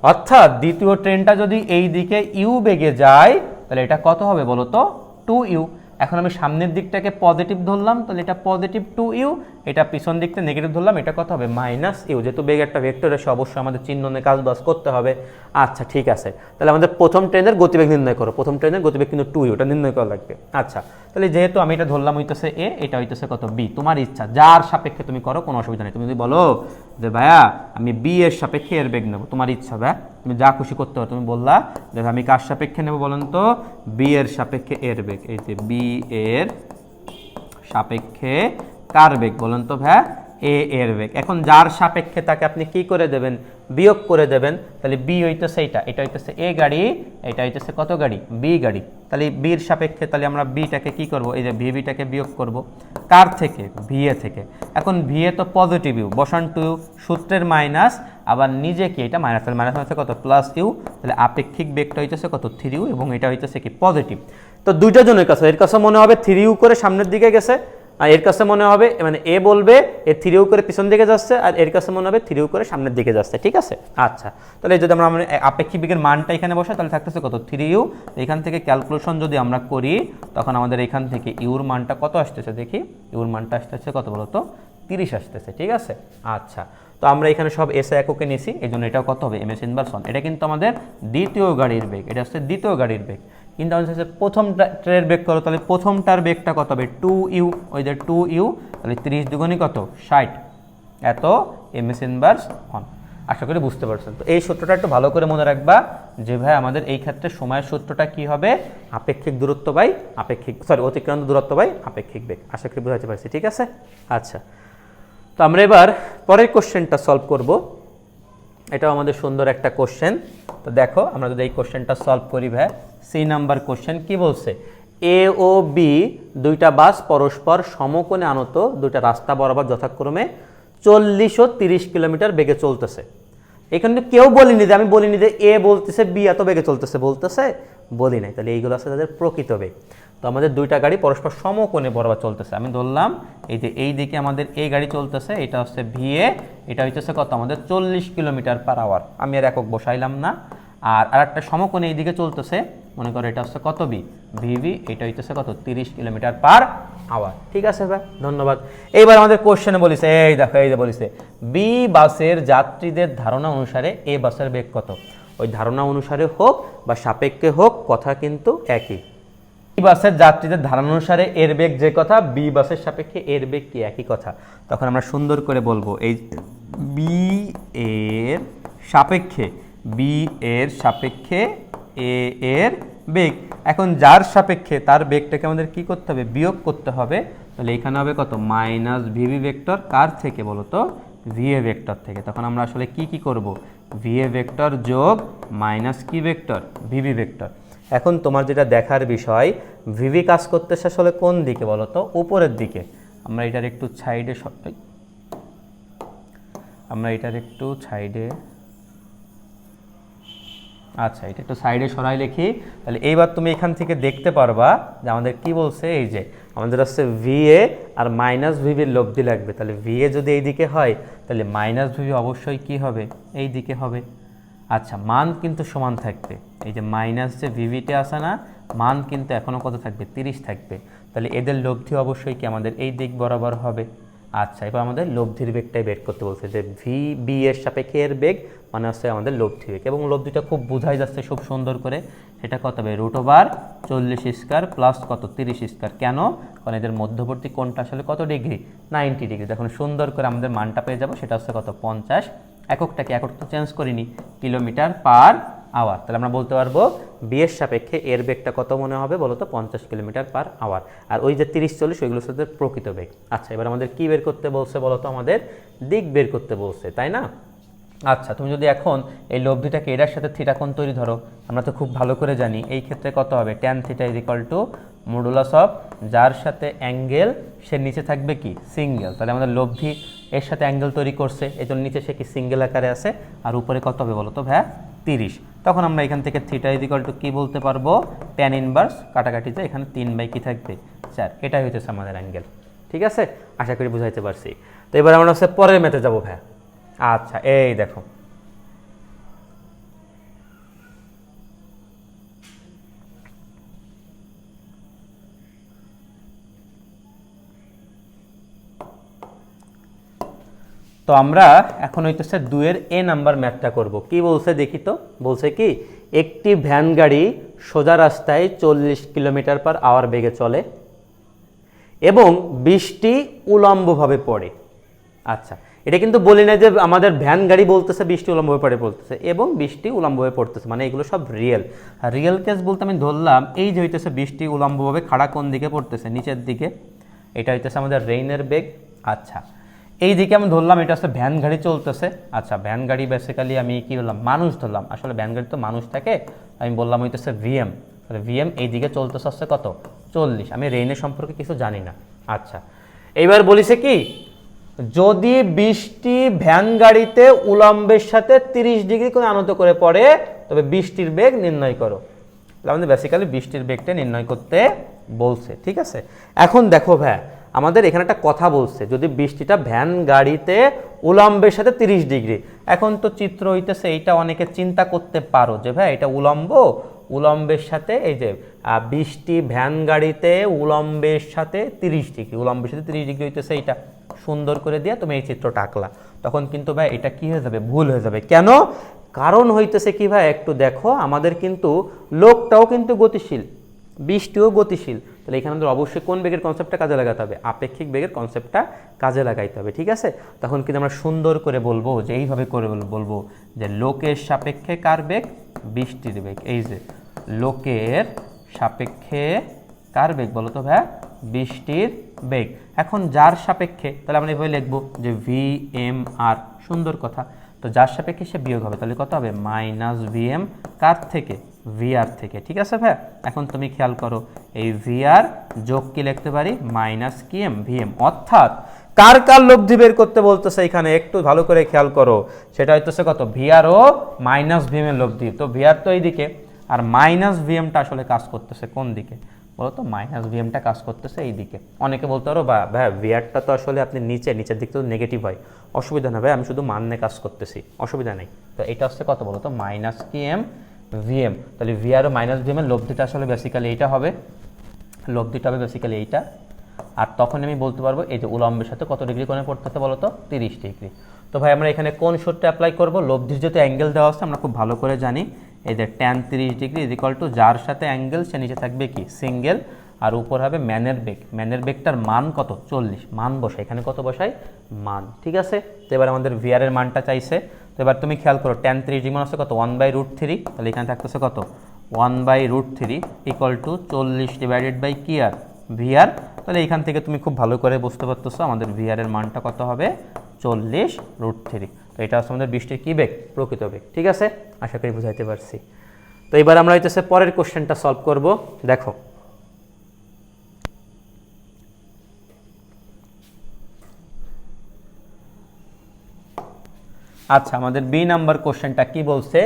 অর্থাৎ দ্বিতীয় ট্রেনটা যদি এই দিকে ইউ বেগে যায় তাহলে এটা কত হবে বলো তো 2u। এখন আমি সামনের দিকটাকে পজিটিভ ধরলাম, তাহলে এটা পজিটিভ 2u, এটা পিছন দিকটা নেগেটিভ ধরলাম, এটা কত হবে -u। যেহেতু বেগ একটা ভেক্টর এসে অবশ্যই আমাদের চিহ্ন নিয়ে কাজবাজ করতে হবে। আচ্ছা ঠিক আছে, তাহলে আমাদের প্রথম ট্রেনের গতিবেগ নির্ণয় করো, প্রথম ট্রেনের গতিবেগ কিন্তু 2u, এটা নির্ণয় করা লাগবে। আচ্ছা, তাহলে যেহেতু আমি এটা ধরলাম হইতেছে এ, এটা হইতেছে কত বি, তোমার ইচ্ছা যার সাপেক্ষে তুমি করো, কোনো অসুবিধা নেই। তুমি যদি বলো যে ভাইয়া আমি বি এর সাপেক্ষে এর বেগ নেবো, তোমার ইচ্ছা ভাইয়া, তুমি যা খুশি করতে হবে। তুমি বললা দেখো আমি কার সাপেক্ষে নেবো বলেন তো, বি এর সাপেক্ষে এর বেগ। এই যে বি এর সাপেক্ষে কার বেগ বলেন তো ভাইয়া, এ এর বেগ। এখন যার সাপেক্ষে তাকে আপনি কি করে দেবেন, বিয়োগ করে দেবেন। তাহলে বি হইতেছে এইটা, এটা হইতেছে এ গাড়ি, এটা হইতেছে কত গাড়ি বি গাড়ি। তাহলে বির সাপেক্ষে তাহলে আমরা বিটাকে কি করব, এই যে ভিটাকে বিয়োগ করব কার থেকে, ভিএ থেকে। এখন ভিএ তো পজিটিভ ইউ, বসান টু সূত্রের মাইনাস, আবার নিজে কি এটা মাইনাস, তাহলে মাইনাস হচ্ছে কত প্লাস ইউ। তাহলে আপেক্ষিক বেগটা হইতেছে কত 3u, এবং এটা হইতেছে কি পজিটিভ। তো দুইটা জনের কাছে, এর কাছে মনে হবে 3u করে সামনের দিকে গেছে, আর এর কাছে মনে হবে মানে এ বলবে এ 3u করে পিছন দিকে যাচ্ছে, আর এর কাছে মনে হবে 3u করে সামনের দিকে যাচ্ছে। ঠিক আছে, আচ্ছা, তাহলে যদি আমরা আপেক্ষিক বেগের মানটা এখানে বসাই তাহলে থাকতেছে কত 3u। এখান থেকে ক্যালকুলেশন যদি আমরা করি তখন আমাদের এখান থেকে ইউর মানটা কত আসতেছে দেখি, ইউর মানটা আসতেছে কত বলতো 30 আসতেছে। ঠিক আছে, আচ্ছা, তো আমরা এখানে সব এসে এককে নিয়েছি, এই জন্য এটাও কত হবে এমএস ইনভার্স 1। এটা কিন্তু আমাদের দ্বিতীয় গাড়ির বেগ, এটা হচ্ছে দ্বিতীয় গাড়ির বেগ। কিন্তু আমাদের হচ্ছে প্রথম ট্রেনের বেগ করো, তাহলে প্রথমটার বেগটা কত হবে 2u, ওই যে 2u, তাহলে 30 দুগুণই কত 60, এত এমএস ইনভার্স 1। আশা করি বুঝতে পারছেন। তো এই সূত্রটা একটু ভালো করে মনে রাখবা যে ভাই আমাদের এই ক্ষেত্রে সময়ের সূত্রটা কি হবে, আপেক্ষিক দূরত্ব বাই আপেক্ষিক অতিক্রান্ত দূরত্ব বাই আপেক্ষিক বেগ। আশা করি বুঝাতে পারছি। ঠিক আছে, আচ্ছা, তো আমরা এবার পরের কোশ্চেনটা সলভ করব। এটাও আমাদের সুন্দর একটা কোশ্চেন। তো দেখো আমরা যদি এই কোশ্চেনটা সলভ করি ভাই, সি নাম্বার কোশ্চেন কি বলছে, এ ও বি দুইটা বাস পরস্পর সমকোণে আনত দুইটা রাস্তা বরাবর যথাক্রমে 40 ও 30 কিলোমিটার বেগে চলতেছে। এখানে কেউ বলিনি যে, আমি বলিনি যে এ বলতেছে বি এত বেগে চলতেছে, বলতেছে বলি নাই। তাহলে এইগুলো আছে তাদের প্রকৃত বেগ। তো আমাদের দুইটা গাড়ি পরস্পর সমকোণে বরাবর চলতেছে। আমি ধরলাম এই যে এই দিকে আমাদের এই গাড়ি চলতেছে, এটা হচ্ছে ভিএ, এটা হইতেছে কত আমাদের 40 কিলোমিটার পার আওয়ার। আমি আর একক বসাইলাম না। আর আরেকটা সমকোণে এই দিকে চলতেছে, মনে করো এটা হচ্ছে কত বি ভিভি, এটা হইতেছে কত 30 কিলোমিটার পার আওয়ার। ঠিক আছে ভাই, ধন্যবাদ। এইবার আমাদের কোশ্চেনে বলিছে, এই দেখো এই যে বলিছে বি বাসের যাত্রীদের ধারণা অনুসারে এ বাসের বেগ কত। ওই ধারণা অনুসারে হোক বা সাপেক্ষে হোক, কথা কিন্তু একই। বি বাসের যাত্রীদের ধারণা অনুসারে এর বেগ যে কথা, বি বাসের সাপেক্ষে এর বেগ কি, একই কথা। তখন আমরা সুন্দর করে বলবো এই বি এর সাপেক্ষে, বি এর সাপেক্ষে এ এর বেগ। এখন যার সাপেক্ষে তার বেগটাকে আমাদের কি করতে হবে, বিয়োগ করতে হবে। তাহলে এখানে হবে কত, মাইনাস ভিভি ভেক্টর, কার থেকে বলো তো, ভিএ ভেক্টর থেকে। তখন আমরা আসলে কি কি করব, ভিএ ভেক্টর যোগ মাইনাস কি ভেক্টর, ভিভি ভেক্টর। এখন তোমার যেটা দেখার বিষয়, ভিভি কাজ করতেছে আসলে কোন দিকে বলো তো, উপরের দিকে। আমরা এটার একটু সাইডে আচ্ছা, এটা একটু সাইডে সরাই লিখি। তাহলে এইবার তুমি এখান থেকে দেখতে পারবা যে আমাদের কি বলছে, এই যে আমাদের হচ্ছে ভিএ আর মাইনাস ভিভির লব্ধি লাগবে। তাহলে ভিএ যদি এই দিকে হয়, তাহলে মাইনাস ভিভি অবশ্যই কি হবে, এই দিকে হবে। আচ্ছা, মান কিন্তু সমান থাকবে। এই যে মাইনাস যে ভিভিতে আসে না, মান কিন্তু এখনও কত থাকবে, 30 থাকবে। তাহলে এদের লব্ধি অবশ্যই কি আমাদের এই দিক বরাবর হবে। আচ্ছা, এবার আমাদের লব্ধির বেগটাই বের করতে বলছে, যে ভি বি এর সাপেক্ষে এর বেগ মানে হচ্ছে আমাদের লব্ধি বেগ। এবং লব্ধিটা খুব বোঝাই যাচ্ছে খুব সুন্দর করে। সেটা কত হবে, √40 স্কয়ার প্লাস কত, 30 স্কয়ার। কেন, কারণ এদের মধ্যবর্তী কোণটা আসলে কত ডিগ্রি, 90 ডিগ্রি। যখন সুন্দর করে আমাদের মানটা পেয়ে যাবো, সেটা হচ্ছে কত, 50। এককটাকে, একক তো চেঞ্জ করিনি, কিলোমিটার পার আওয়ার। তাহলে আমরা বলতে পারবো বি এর সাপেক্ষে এর বেগটা কত মনে হবে বলো তো, 50 কিলোমিটার পার আওয়ার। আর ওই যে 30-40 ওইগুলো হচ্ছে প্রকৃত বেগ। আচ্ছা, এবার আমাদের কি বের করতে বলছে বলো তো, আমাদের দিক বের করতে বলছে, তাই না। আচ্ছা, তুমি যদি এখন এই লব্ধিটাকে এটার সাথে থিটা কোণ তৈরি ধরো, আমরা তো খুব ভালো করে জানি এই ক্ষেত্রে কত হবে, tan θ মডুলাস অফ যার সাথে অ্যাঙ্গেল সে নিচে থাকবে কি, সিঙ্গেল। তাহলে আমাদের লব্ধি এর সাথে অ্যাঙ্গেল তৈরি করছে, এই জন্য নিচে সে কি সিঙ্গেল আকারে আছে, আর উপরে কত হবে বলো তো ভাই, 30। তখন আমরা এখান থেকে θ কি বলতে পারবো, tan ইনভার্স, কাটাকাটিতে এখানে 3 কি থাকবে, 4। এটাই হচ্ছে আমাদের অ্যাঙ্গেল। ঠিক আছে, আশা করি বুঝাইতে পারছি। তো এবার আমরা হচ্ছে পরের ম্যাথে যাবো ভাই। আচ্ছা, এই দেখো তো আমরা এখন হইতেছে 2-এর এ নাম্বার ম্যাথটা করব। কি বলছে দেখি তো, বলছে কি, একটি ভ্যান গাড়ি সোজা রাস্তায় 40 কিলোমিটার পার আওয়ার বেগে চলে এবং 20টি উলম্বভাবে পড়ে। আচ্ছা, এটা কিন্তু বলি না যে আমাদের ভ্যান গাড়ি বলতেছে 20টি উলম্বভাবে পড়ে বলতেছে, এবং 20টি উলম্বভাবে পড়তেছে, মানে এগুলো সব রিয়েল। আর রিয়েল কেস বলতে আমি ধরলাম এই যে হইতেছে 20টি উলম্বভাবে খাড়া কোন দিকে পড়তেছে, নিচের দিকে। এটা হইতেছে আমাদের রেইনের বেগ। আচ্ছা, এই দিকে আমি ধরলাম এটা হচ্ছে ভ্যান গাড়ি চলতেছে। আচ্ছা, ভ্যান গাড়ি বেসিক্যালি আমি কি বললাম, মানুষ ধরলাম, আসলে ভ্যান গাড়ি তো মানুষ থাকে, আমি বললাম হইতেছে ভিএম। তাহলে ভিএম এই দিকে চলতেছে হচ্ছে কত, 40। আমি রেইনের সম্পর্কে কিছু জানি না। আচ্ছা, এইবার বলিছে কি, যদি 20টি ভ্যান গাড়িতে উলম্বের সাথে 30 ডিগ্রি করে আনত করে পড়ে, তবে 20টির বেগ নির্ণয় করো। আমাদের বেসিক্যালি 20টির বেগটা নির্ণয় করতে বলছে। ঠিক আছে, এখন দেখো ভাই, আমাদের এখানে একটা কথা বলছে, যদি 20টিটা ভ্যান গাড়িতে উলম্বের সাথে 30 ডিগ্রি। এখন তো চিত্র হইতেছে, এইটা অনেকে চিন্তা করতে পারো যে ভাই এটা উলম্বের সাথে, এই যে 20টি ভ্যান গাড়িতে উলম্বের সাথে 30 ডিগ্রি, উলম্বের সাথে 30 ডিগ্রি হইতেছে, এইটা সুন্দর করে দিয়ে তুমি এই চিত্রটা আঁকলা, তখন কিন্তু ভাই এটা কি হয়ে যাবে, ভুল হয়ে যাবে। কেন, কারণ হইতেছে কি ভাই, একটু দেখো, আমাদের কিন্তু লোকটাও কিন্তু গতিশীল, 20টিও গতিশীল। তাহলে এখানে আমাদের অবশ্যই কোন বেগের কনসেপ্টটা কাজে লাগাতে হবে, আপেক্ষিক বেগের কনসেপ্টটা কাজে লাগাইতে হবে। ঠিক আছে, তখন কিন্তু আমরা সুন্দর করে বলবো, যে এইভাবে করে বলবো যে লোকের সাপেক্ষে কার বেগ, 20টির বেগ। এই যে লোকের সাপেক্ষে কার বেগ বলো তো ভাই, 20টির বেগ। এখন যার সাপেক্ষে, তাহলে আমরা এভাবে লিখবো যে VMR, সুন্দর কথা। তো যার সাপেক্ষে সে বিয়োগ হবে, তাহলে কত হবে, -VM, কার থেকে, VR থেকে। ঠিক আছে ভাই, এখন তুমি খেয়াল করো, এই VR যোগ কি লিখতে পারি, -VM, অর্থাৎ কার কার লব্ধি বের করতে বলতেছে এখানে, একটু ভালো করে খেয়াল করো। সেটা হইতেছে কত, VR ও -VM এর লব্ধি। তো VR তো এইদিকে, আর -VMটা আসলে কাজ করতেছে কোন দিকে বলো তো, -VMটা কাজ করতেছে এই দিকে। অনেকে বলতে পারো ভাই VRটা তো আসলে আপনি নিচের দিক তো নেগেটিভ হয়, অসুবিধা না ভাই, আমি শুধু মান্যে কাজ করতেছি, অসুবিধা নেই। তো এটা হচ্ছে কত বলো তো, -VM। তাহলে VR ও -VM এর লব্ধিটা আসলে বেসিক্যালি এইটা হবে, লব্ধিটা হবে বেসিক্যালি এইটা। আর তখন আমি বলতে পারবো এই যে উলম্বের সাথে কত ডিগ্রি কোণে পড়তেছে বলো তো, 30 ডিগ্রি। তো ভাই আমরা এখানে কোন সূত্রটা অ্যাপ্লাই করব? লব্ধির যেহেতু অ্যাঙ্গেল দেওয়া আছে আমরা খুব ভালো করে জানি, এই যে tan 30 degree is equal to যার সাথে অ্যাঙ্গেল সে নিচে থাকবে কি সিঙ্গেল, আর উপর হবে ম্যানের বেগ। ম্যানের বেগটার মান কত? 40। মান বসাই, এখানে কত বসাই? মান। ঠিক আছে, তো এবার আমাদের ভিআর এর মানটা চাইছে। তো এবার তুমি খেয়াল করো tan 30 ডিগ্রি মানে হচ্ছে কত? 1/√3। তাহলে এখানে থাকতেছে কত? 1/√3 ইকুয়াল টু 40 ডিভাইডেড বাই কি আর ভিআর। তাহলে এখান থেকে তুমি খুব ভালো করে বুঝতে পারতেছো আমাদের ভিআর এর মানটা কত হবে? 40√3। তো এটা হচ্ছে আমাদের বৃষ্টির কি বেগ? প্রকৃত বেগ। ঠিক আছে, আশা করি বুঝাইতে পারছি। তো এবার আমরা হইতেছে পরের কোশ্চেনটা সলভ করব। দেখো আচ্ছা, আমাদের বি নাম্বার কোশ্চেনটা কি বলছে?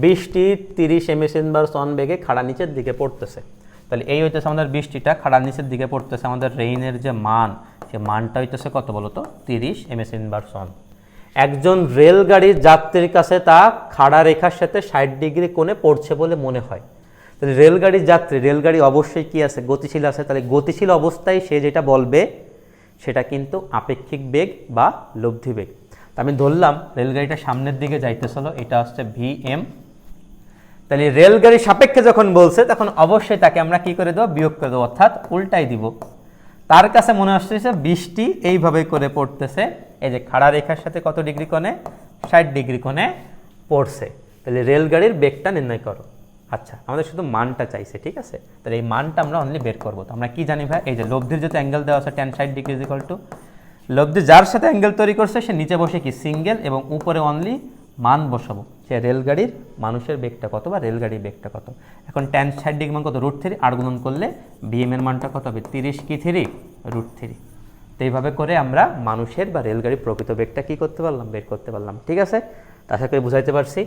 বৃষ্টি 30 ms/s বেগে খাড়া নিচের দিকে পড়তেছে। তাহলে এই হইতেছে আমাদের বৃষ্টিটা খাড়া নিচের দিকে পড়তেছে, আমাদের রেইনের যে মান সে মানটা হইতেছে কত বলো তো? 30 ms/s। একজন রেলগাড়ির যাত্রীর কাছে তা খাড়া রেখার সাথে 60 ডিগ্রি কোণে পড়ছে বলে মনে হয়। তাহলে রেলগাড়ির যাত্রী, রেলগাড়ি অবশ্যই কি আছে? গতিশীল আছে। তাহলে গতিশীল অবস্থায় সে যেটা বলবে সেটা কিন্তু আপেক্ষিক বেগ বা লব্ধি বেগ। আমি ধরলাম রেলগাড়িটা সামনের দিকে যাইতেছিল, এটা হচ্ছে ভিএম। তাহলে রেলগাড়ির সাপেক্ষে যখন বলছে তখন অবশ্যই তাকে আমরা কি করে দেবো? বিয়োগ করে দেবো, অর্থাৎ উল্টাই দিব। তার কাছে মনে আসছে বৃষ্টি এইভাবে করে পড়তেছে, এই যে খাড়া রেখার সাথে কত ডিগ্রি কোণে? 60 ডিগ্রি কোণে পড়ছে। তাহলে রেলগাড়ির বেগটা নির্ণয় করো। আচ্ছা, আমাদের শুধু মানটা চাইছে। ঠিক আছে, তাহলে এই মানটা আমরা অনলি বের করবো। তো আমরা কি জানি ভাই? এই যে লব্ধির যেহেতু অ্যাঙ্গেল দেওয়া আছে tan 60 degree is equal to লব্ধি যার সাথে অ্যাঙ্গেল তৈরি করছে সে নিচে বসে কি সিঙ্গেল, এবং উপরে অনলি মান বসাবো, সে রেলগাড়ির মানুষের বেগটা কত বা রেলগাড়ির বেগটা কত। এখন tan 60 ডিগ্রি মান কত? √3। 8 গুণন করলে বিএম এর মানটা কত হবে? 30 কি 3 √3। তো এইভাবে করে আমরা মানুষের বা রেলগাড়ির প্রকৃত বেগটা কি করতে পারলাম? বের করতে পারলাম। ঠিক আছে, আশা করি বুঝাইতে পারছি।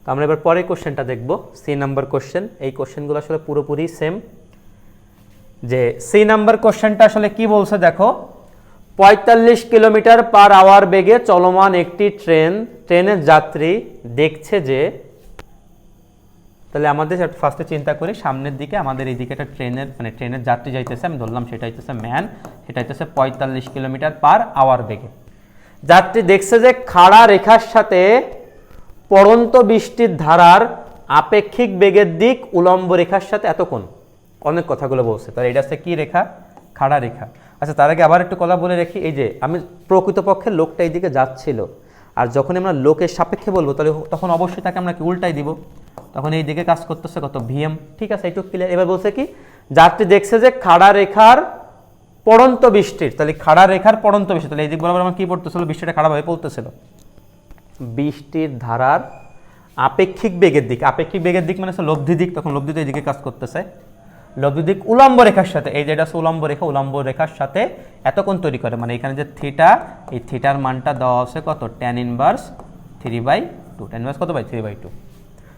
তো আমরা এবার পরের কোশ্চেনটা দেখব, সি নাম্বার কোশ্চেন। এই কোশ্চেনগুলো আসলে পুরোপুরি সেম। যে সি নাম্বার কোশ্চেনটা আসলে কি বলছে দেখো, 45 কিলোমিটার/আওয়ার বেগে চলমান একটি ট্রেনের যাত্রী দেখছে যে, তাহলে আমাদের ফার্স্টে চিন্তা করি সামনের দিকে আমাদের এই দিকে একটা ট্রেনের যাত্রী যাইতেছে, আমি ধরলাম সেটা হইতেছে ম্যান, সেটা হইতেছে 45 কিলোমিটার/আওয়ার বেগে। যাত্রী দেখছে যে খাড়া রেখার সাথে পড়ন্ত বৃষ্টির ধারার আপেক্ষিক বেগের দিক উলম্ব রেখার সাথে এত কোণ। অনেক কথাগুলো বলছে, তাহলে এটা হচ্ছে কি রেখা? খাড়া রেখা। আচ্ছা, তার আগে আবার একটু কথা বলে রাখি, এই যে আমি প্রকৃতপক্ষে লোকটা এই দিকে যাচ্ছিল, আর যখন আমরা লোকের সাপেক্ষে বলবো তাহলে তখন অবশ্যই তাকে আমরা কি উল্টাই দিব, তখন এই দিকে কাজ করতেছে কত? ভিএম। ঠিক আছে, একটু ক্লিয়ার। এবার বলছে কি, যাত্রী দেখছে যে খাড়া রেখার পড়ন্ত বৃষ্টির, তাহলে খাড়া রেখার পড়ন্ত বৃষ্টি, তাহলে এই দিক বরাবর আমার কি পড়তেছিল? বৃষ্টিটা খাড়াভাবে পড়তেছিল। বৃষ্টির ধারার আপেক্ষিক বেগের দিক, আপেক্ষিক বেগের দিক মানে হচ্ছে লব্ধি দিক, তখন লব্ধি তো এইদিকে কাজ করতেছে। লব্ধি দিক উলম্ব রেখার সাথে, এই যেটা হচ্ছে উলম্ব রেখা, উলম্ব রেখার সাথে এত কোণ তৈরি করে, মানে এখানে যে থিটা, এই থিটার মানটা দেওয়া আছে কত? tan inverse 3/2। tan ইনভার্স কত? 3/2।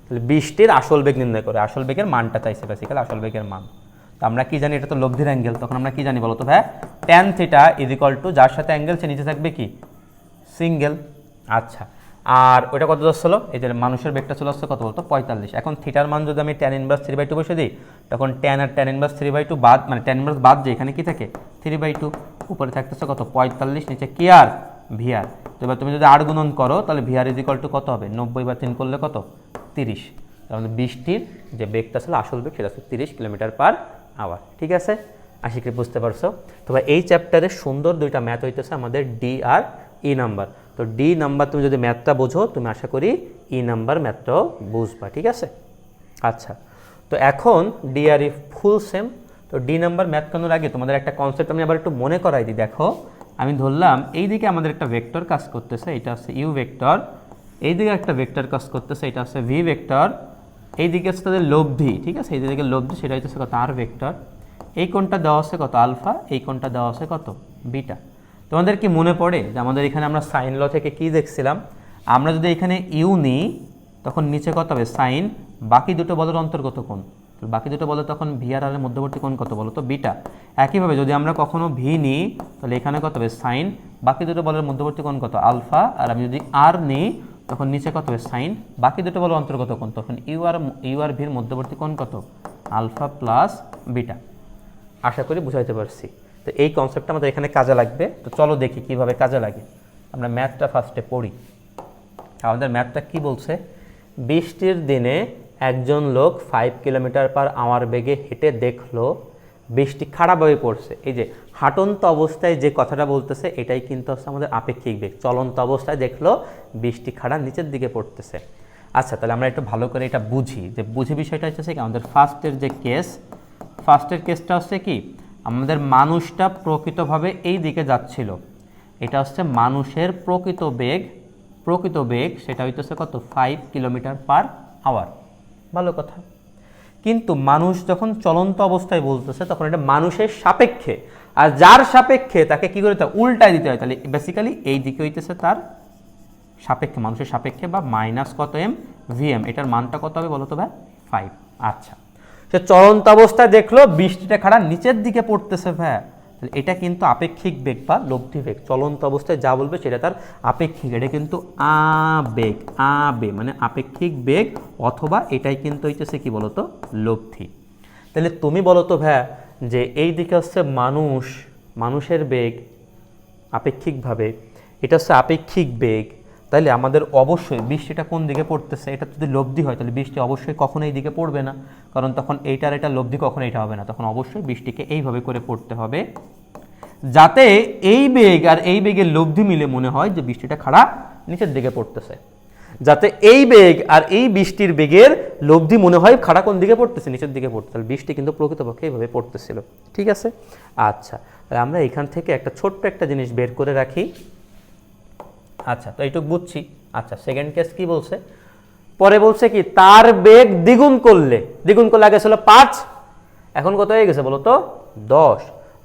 তাহলে বৃষ্টির আসল বেগ নির্ণয় করে, আসল বেগের মানটা চাইছে, বেসিক্যালি আসল বেগের মান। তো আমরা কি জানি? এটা তো লব্ধির অ্যাঙ্গেল, তখন আমরা কি জানি বলো তো ভাই? tan theta is equal to যার সাথে অ্যাঙ্গেল সে নিচে থাকবে কি সিঙ্গেল। আচ্ছা, আর ওইটা কত যাচ্ছিল? এই যে মানুষের বেগটা চলে আসছে কত বলতো? 45। এখন থিটার মান যদি আমি tan ইনভার্স 3/2 বসে দিই, তখন tan আর tan ইনভার্স 3/2 বাদ, মানে tan ইনভার্স বাদ যে এখানে কি থাকে? 3/2। উপরে থাকতেছে কত? 45, নিচে কি আর ভিআর। তো এবার তুমি যদি 8 গুণন করো তাহলে ভিআর ইজ ইকুয়াল টু কত হবে? 90/3 করলে কত? 30। তাহলে বৃষ্টির যে বেগটা ছিল আসল বেগ সেটা হচ্ছে 30 কিলোমিটার/আওয়ার। ঠিক আছে, আশা করি বুঝতে পারছো। তবে এই চ্যাপ্টারে সুন্দর দুইটা ম্যাথ হইতেছে আমাদের ডি আর ই নাম্বার। তো ডি নাম্বার তুমি যদি ম্যাথটা বোঝো, তুমি আশা করি ই নাম্বার ম্যাথটাও বুঝবা। ঠিক আছে, আচ্ছা। তো এখন ডি আর ই ফুল সেম। তো ডি নাম্বার ম্যাথ করানোর আগে তোমাদের একটা কনসেপ্ট আমি আবার একটু মনে করাই দিই। দেখো, আমি ধরলাম এইদিকে আমাদের একটা ভেক্টর কাজ করতেছে, এটা হচ্ছে ইউ ভেক্টর। এইদিকে একটা ভেক্টর কাজ করতেছে, এটা হচ্ছে ভি ভেক্টর। এইদিকে হচ্ছে তাদের লব্ধি। ঠিক আছে, এইদিকে লব্ধি, সেটা হচ্ছে কত? আর ভেক্টর। এই কোণটা দেওয়া আছে কত? আলফা। এই কোণটা দেওয়া আছে কত? বিটা। তোমাদের কি মনে পড়ে যে আমাদের এখানে আমরা সাইন ল থেকে কি দেখছিলাম? আমরা যদি এখানে ইউ নিই তখন নিচে কত হবে? সাইন। বাকি দুটো বলের অন্তর্গত কোণ, বাকি দুটো বলে তখন ভি আর এর মধ্যবর্তী কোণ কত বলো তো? বিটা। একইভাবে যদি আমরা কখনো ভি নিই তাহলে এখানে কত হবে? সাইন। বাকি দুটো বলের মধ্যবর্তী কোণ কত? আলফা। আর আমি যদি আর নিই তখন নিচে কত হবে? সাইন। বাকি দুটো বলের অন্তর্গত কোণ, তখন ইউ আর ভির মধ্যবর্তী কোণ কত? Alpha plus beta. আশা করি বুঝাইতে পারছি। তো তো এই কনসেপ্টটা আমাদের এখানে কাজে লাগবে। তো চলো দেখি কিভাবে কাজে লাগে। আমরা ম্যাথটা ফার্স্টে পড়ি। আমাদের ম্যাথটা কি বলছে, বৃষ্টির দিনে একজন লোক 5 কিলোমিটার/আওয়ার বেগে হেঁটে দেখলো বৃষ্টি খারাপভাবে পড়ছে। এই যে হাঁটন্ত অবস্থায় যে কথাটা বলতেছে এটাই কিন্তু হচ্ছে আমাদের আপেক্ষিক বেগ। চলন্ত অবস্থায় দেখলো বৃষ্টি খাড়া নিচের দিকে পড়তেছে। আচ্ছা, তাহলে আমরা একটু ভালো করে এটা বুঝি। যে বুঝি বিষয়টা হচ্ছে কি, আমাদের ফার্স্টের কেসটা হচ্ছে কি, আমাদের মানুষটা প্রকৃতভাবে এই দিকে যাচ্ছিল। এটা হচ্ছে মানুষের প্রকৃত বেগ সেটা হইতেছে কত, 5 কিলোমিটার/আওয়ার। ভালো কথা। কিন্তু মানুষ যখন চলন্ত অবস্থায় বলতেছে তখন এটা মানুষের সাপেক্ষে, আর যার সাপেক্ষে তাকে কি করতে হয়, উল্টায় দিতে হয়। তাহলে বেসিক্যালি এই দিকে হইতেছে তার সাপেক্ষে, মানুষের সাপেক্ষে, বা মাইনাস কত এম ভিএম। এটার মানটা কত হবে বলো তো ভাই, 5। আচ্ছা, সে চলন্ত অবস্থায় দেখলো বৃষ্টিটা খাড়া নিচের দিকে পড়তেছে ভাই, তাহলে এটা কিন্তু আপেক্ষিক বেগ বা লব্ধি বেগ। চলন্ত অবস্থায় যা বলবে সেটা তার আপেক্ষিক, এটা কিন্তু আবেগ মানে আপেক্ষিক বেগ, অথবা এটাই কিন্তু হইতেছে কি বলতো, লব্ধি। তাহলে তুমি বলো তো ভাই, যে এই দিকে হচ্ছে মানুষের বেগ আপেক্ষিকভাবে, এটা হচ্ছে আপেক্ষিক বেগ, তাহলে আমাদের অবশ্যই বৃষ্টিটা কোন দিকে পড়তেছে, এটা যদি লব্ধি হয় তাহলে বৃষ্টি অবশ্যই কখনো এই দিকে পড়বে না, কারণ তখন এইটার এটা লব্ধি কখনো এটা হবে না। তখন অবশ্যই বৃষ্টিকে এইভাবে করে পড়তে হবে যাতে এই বেগ আর এই বেগের লব্ধি মিলে মনে হয় যে বৃষ্টিটা খাড়া নিচের দিকে পড়তেছে, যাতে এই বেগ আর এই বৃষ্টির বেগের লব্ধি মনে হয় খাড়া কোন দিকে পড়তেছে, নিচের দিকে পড়তেছে। তাহলে বৃষ্টি কিন্তু প্রকৃতপক্ষে এইভাবে পড়তেছিল। ঠিক আছে। আচ্ছা, তাহলে আমরা এখান থেকে একটা ছোট্ট একটা জিনিস বের করে রাখি। আচ্ছা, তো এইটুকু বুঝছি। আচ্ছা, সেকেন্ড কেস কি বলছে, পরে বলছে কি, তার বেগ দ্বিগুণ করলে আগে ছিল 5, এখন কত হয়ে গেছে বলো তো, 10।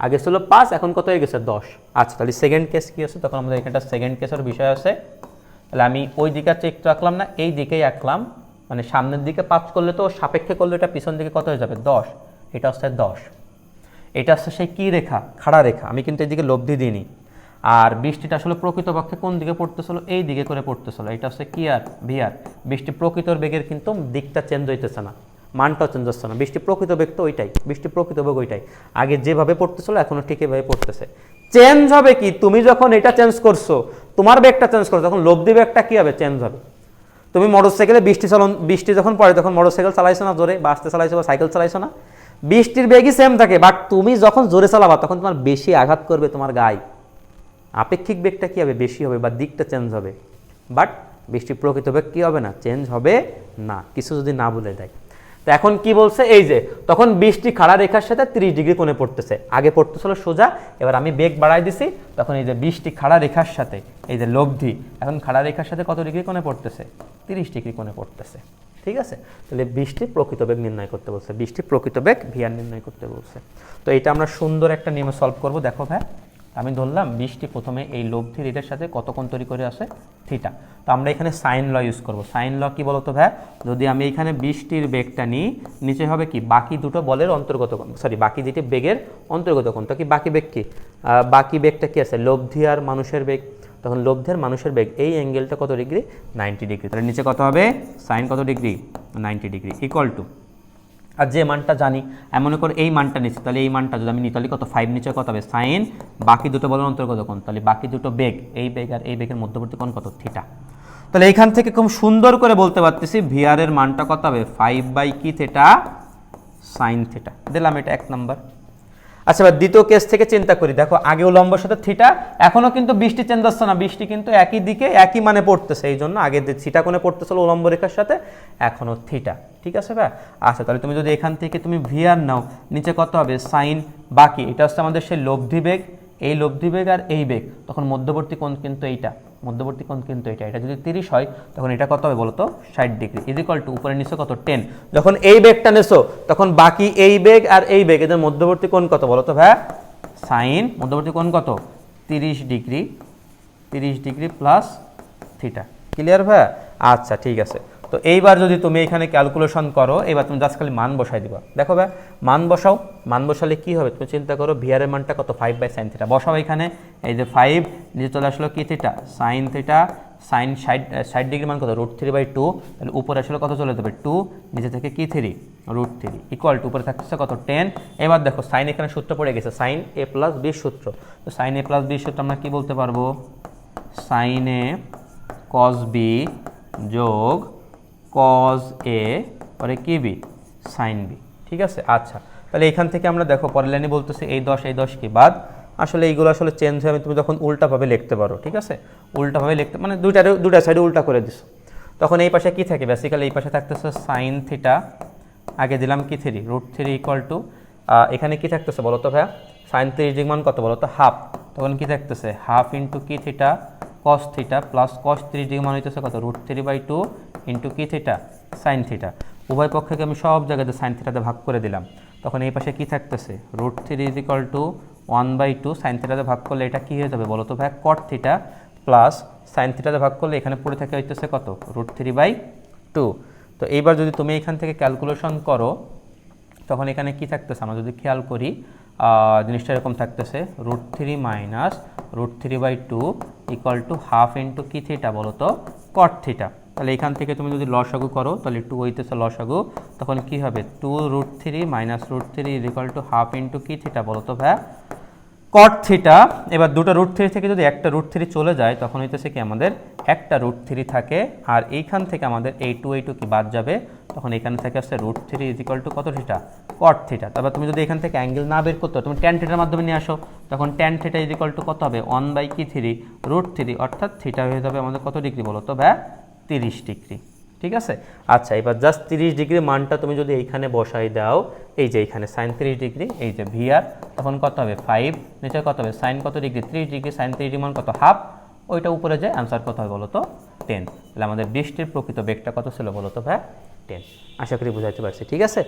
আগে ছিল 5, এখন কত হয়ে গেছে, 10। আচ্ছা, তাহলে সেকেন্ড কেস কি আছে, তখন আমাদের এখানটা সেকেন্ড কেসের বিষয় আছে। তাহলে আমি ওই দিকে চেক রাখলাম না, এই দিকেই আঁকলাম, মানে সামনের দিকে 5 করলে তো সাপেক্ষে করলে এটা পিছন দিকে কত হয়ে যাবে, 10। এটা হচ্ছে 10। এটা হচ্ছে সেই কি রেখা, খাড়া রেখা। আমি কিন্তু এইদিকে লব্ধি দিইনি। আর বৃষ্টিটা আসলে প্রকৃতপক্ষে কোন দিকে পড়তেছিল, এই দিকে করে পড়তেছিল। এটা হচ্ছে কি আর ভিআর। বৃষ্টি প্রকৃতর বেগের কিন্তু দিকটা চেঞ্জ হইতেছে না, মানটাও চেঞ্জ হচ্ছে না। বৃষ্টি প্রকৃত বেগ তো ওইটাই, বৃষ্টি প্রকৃত বেগ ওইটাই, আগে যেভাবে পড়তেছিল এখনো ঠিক এভাবে পড়তেছে। চেঞ্জ হবে কি, তুমি যখন এটা চেঞ্জ করছো, তোমার বেগটা চেঞ্জ করছো, তখন লব্ধি বেগটা কি হবে, চেঞ্জ হবে। তুমি মোটরসাইকেলে বৃষ্টি যখন পড়ে তখন মোটরসাইকেল চালাইছো না জোরে, বা আস্তে চালাইছো, বা সাইকেল চালাইছো না, বৃষ্টির বেগই সেম থাকে, বাট তুমি যখন জোরে চালাবা তখন তোমার বেশি আঘাত করবে তোমার গায়ে, আপেক্ষিক বেগটা কী হবে, বেশি হবে, বা দিকটা চেঞ্জ হবে। বাট বৃষ্টির প্রকৃত বেগ কী হবে না, চেঞ্জ হবে না, কিছু যদি না বলে দেয়। তো এখন কি বলছে, এই যে তখন বৃষ্টি খাড়া রেখার সাথে 30 ডিগ্রি কোণে পড়তেছে। আগে পড়তেছিল সোজা, এবার আমি বেগ বাড়াই দিছি, তখন এই যে বৃষ্টি খাড়া রেখার সাথে, এই যে লব্ধি, এখন খাড়া রেখার সাথে কত ডিগ্রি কোণে পড়তেছে, 30 ডিগ্রি কোণে পড়তেছে। ঠিক আছে। তাহলে বৃষ্টির প্রকৃত বেগ নির্ণয় করতে বলছে, বৃষ্টির প্রকৃত বেগ ভিআর নির্ণয় করতে বলছে। তো এটা আমরা সুন্দর একটা নিয়মে সলভ করব। দেখো ভাই, আমি ধরলাম বৃষ্টি প্রথমে এই লব্ধির এটার সাথে কত কোণ তৈরি করে আসে, থিটা। তো আমরা এখানে সাইন ল ইউজ করব। সাইন ল কি বলতো ভাই, যদি আমি এখানে বৃষ্টির বেগটা নিই, নিচে হবে কি, বাকি দুটো বলের অন্তর্গত কোণ, বাকি যেটি বেগের অন্তর্গত কোণ। তো কি বাকি বেগ কি, বাকি বেগটা কি আছে, লব্ধি আর মানুষের বেগ। তখন লব্ধি আর মানুষের বেগ, এই অ্যাঙ্গেলটা কত ডিগ্রি, 90 ডিগ্রি। তাহলে নিচে কত হবে, সাইন কত ডিগ্রি, 90 ডিগ্রি, ইকুয়াল টু, আর যে মানটা জানি, আমি মনে করি এই মানটা নিচ্ছি, তাহলে এই মানটা যদি আমি নিই তাহলে কত, 5 নিচে কত হবে, সাইন বাকি দুটো বলের অন্তর্গত কোণ, তাহলে বাকি দুটো বেগ, এই বেগ আর এই বেগের মধ্যবর্তী কোণ কত, থিটা। তাহলে এইখান থেকে খুব সুন্দর করে বলতে পারতেছি ভিআর এর মানটা কত হবে, 5 কি থিটা, সাইন থিটা। দিলাম, এটা 1 নাম্বার। আচ্ছা, এবার দ্বিতীয় কেস থেকে চিন্তা করি। দেখো, আগে উলম্বর সাথে থিটা, এখনো কিন্তু বৃষ্টি চেঞ্জ হচ্ছে না, বৃষ্টি কিন্তু একই দিকে একই মানে পড়তেছে। এই জন্য আগে থিটা কোণে পড়তেছিল উলম্ব রেখার সাথে, এখনো থিটা। ঠিক আছে ভাই। আচ্ছা, তাহলে তুমি যদি এখান থেকে তুমি ভিআর নাও, নিচে কত হবে, সাইন বাকি, এটা হচ্ছে আমাদের সেই লব্ধি বেগ, এই লব্ধি বেগ আর এই বেগ, তখন মধ্যবর্তী কোণ কিন্তু এইটা, মধ্যবর্তী কোণ কিন্তু এটা। এটা যদি 30 হয় তখন এটা কত হবে বলতো, 60 ডিগ্রি, ইকুয়াল টু উপরে নিচে কত, 10। যখন এই বেগটা নেছো তখন বাকি এই বেগ আর এই বেগ, এদের মধ্যবর্তী কোণ কত বলতো ভাই, সাইন মধ্যবর্তী কোণ কত, 30 degree, 30 degree plus theta. Clear ভাই? আচ্ছা, ঠিক আছে। তো এইবার যদি তুমি এখানে ক্যালকুলেশন করো, এবার তুমি জাস্ট খালি মান বসাই দিবা। দেখো ভাই, মান বসাও, মান বসালে কি হবে, তুমি চিন্তা করো, ভিআর এর মানটা কত, 5/sin থিটা। বসাও এখানে, এই যে 5 নিচে চলে আসলো কি theta, sine theta, sine 60 degree মান কত √3/2, তাহলে উপরে আসলে কত চলে যাবে 2, নিচে থেকে কি 3 √3 ইকুয়াল টু উপরে থাকতেছে কত 10। এবার দেখো সাইন এখানে সূত্র পড়ে গেছে সাইন a + b সূত্র। তো সাইন a + b সূত্র আমরা কি বলতে পারবো সাইন a cos b যোগ cos a পরে কি b সাইন b। ঠিক আছে, আচ্ছা তাহলে এখান থেকে আমরা দেখো পরের লাইনে বলতেছে এই 10 কি বাদ, আসলে এইগুলো আসলে চেঞ্জ হয়ে তুমি যখন উল্টাভাবে লিখতে পারো, ঠিক আছে উল্টাভাবে লিখতে মানে দুইটা সাইডে উল্টা করে দিছো, তখন এই পাশে কি থাকে বেসিক্যালি এই পাশে থাকতেছে সাইন থিটা, আগে দিলাম কি 3 √3 ইকুয়াল টু এখানে কি থাকতেছে বলো তো ভাইয়া সাইন 30 মান কত বলো তো হাফ, তখন কি থাকতেছে হাফ ইন্টু কি theta cos theta plus cos 30 মান হইতেছে কত √3/2 ইন্টু কি থিটা সাইন থিটা। উভয় পক্ষকে আমি সব জায়গাতে সাইন থিটাতে ভাগ করে দিলাম, তখন এই পাশে কি থাকতেছে √3 ইকুয়াল টু 1/2 সাইন থিটাতে ভাগ করলে এটা কি হয়ে যাবে বলো তো ভাই কট থিটা প্লাস সাইন থিটাতে ভাগ করলে এখানে পড়ে থাকে হইতেছে কত √3/2। তো এইবার যদি তুমি এখান থেকে ক্যালকুলেশন করো তখন এখানে কি থাকতেছে আমরা যদি খেয়াল করি জিনিসটা এরকম থাকতেছে √3 minus √3/2 equal to half into কি থিটা বলো তো কট থিটা। তাহলে এখান থেকে তুমি যদি লসাগু করো তাহলে 2 হইতেছে লসাগু, তখন কি হবে 2√3 minus √3 equal to half into কি থিটা বলো তো ভাই কট থিটা। এবার দুটো √3 থেকে যদি একটা √3 চলে যায় তখন হইতেছে কি আমাদের একটা √3 থাকে, আর এইখান থেকে আমাদের এই 2 কি বাদ যাবে, তখন এখানে থেকে আসছে √3 ইকুয়াল টু কত থিটা কট থিটা। তারপর তুমি যদি এখান থেকে অ্যাঙ্গেল না বের করতে তুমি ট্যান থিটার মাধ্যমে নিয়ে আসো, তখন ট্যান থিটা ইকুয়াল টু কত হবে 1/3 √3, অর্থাৎ থিটা হয়ে যাবে আমাদের কত ডিগ্রি বলো তো ভাই 30 ডিগ্রি। ঠিক আছে, আচ্ছা এবার জাস্ট 30 ডিগ্রি মানটা তুমি যদি এইখানে বসাই দাও, এই যে এইখানে সাইন 30 ডিগ্রি এই যে ভিআর, তখন কত হবে 5, নিচে কত হবে সাইন কত ডিগ্রি 30 ডিগ্রি, সাইন 30 ডিগ্রি মান কত হাফ, ওইটা উপরে যায় অ্যান্সার কত হবে বলো তো 10। তাহলে আমাদের বৃষ্টির প্রকৃত বেগটা কত ছিল বলো তো ভাই 10। আশা করি বুঝাইতে পারছি, ঠিক আছে।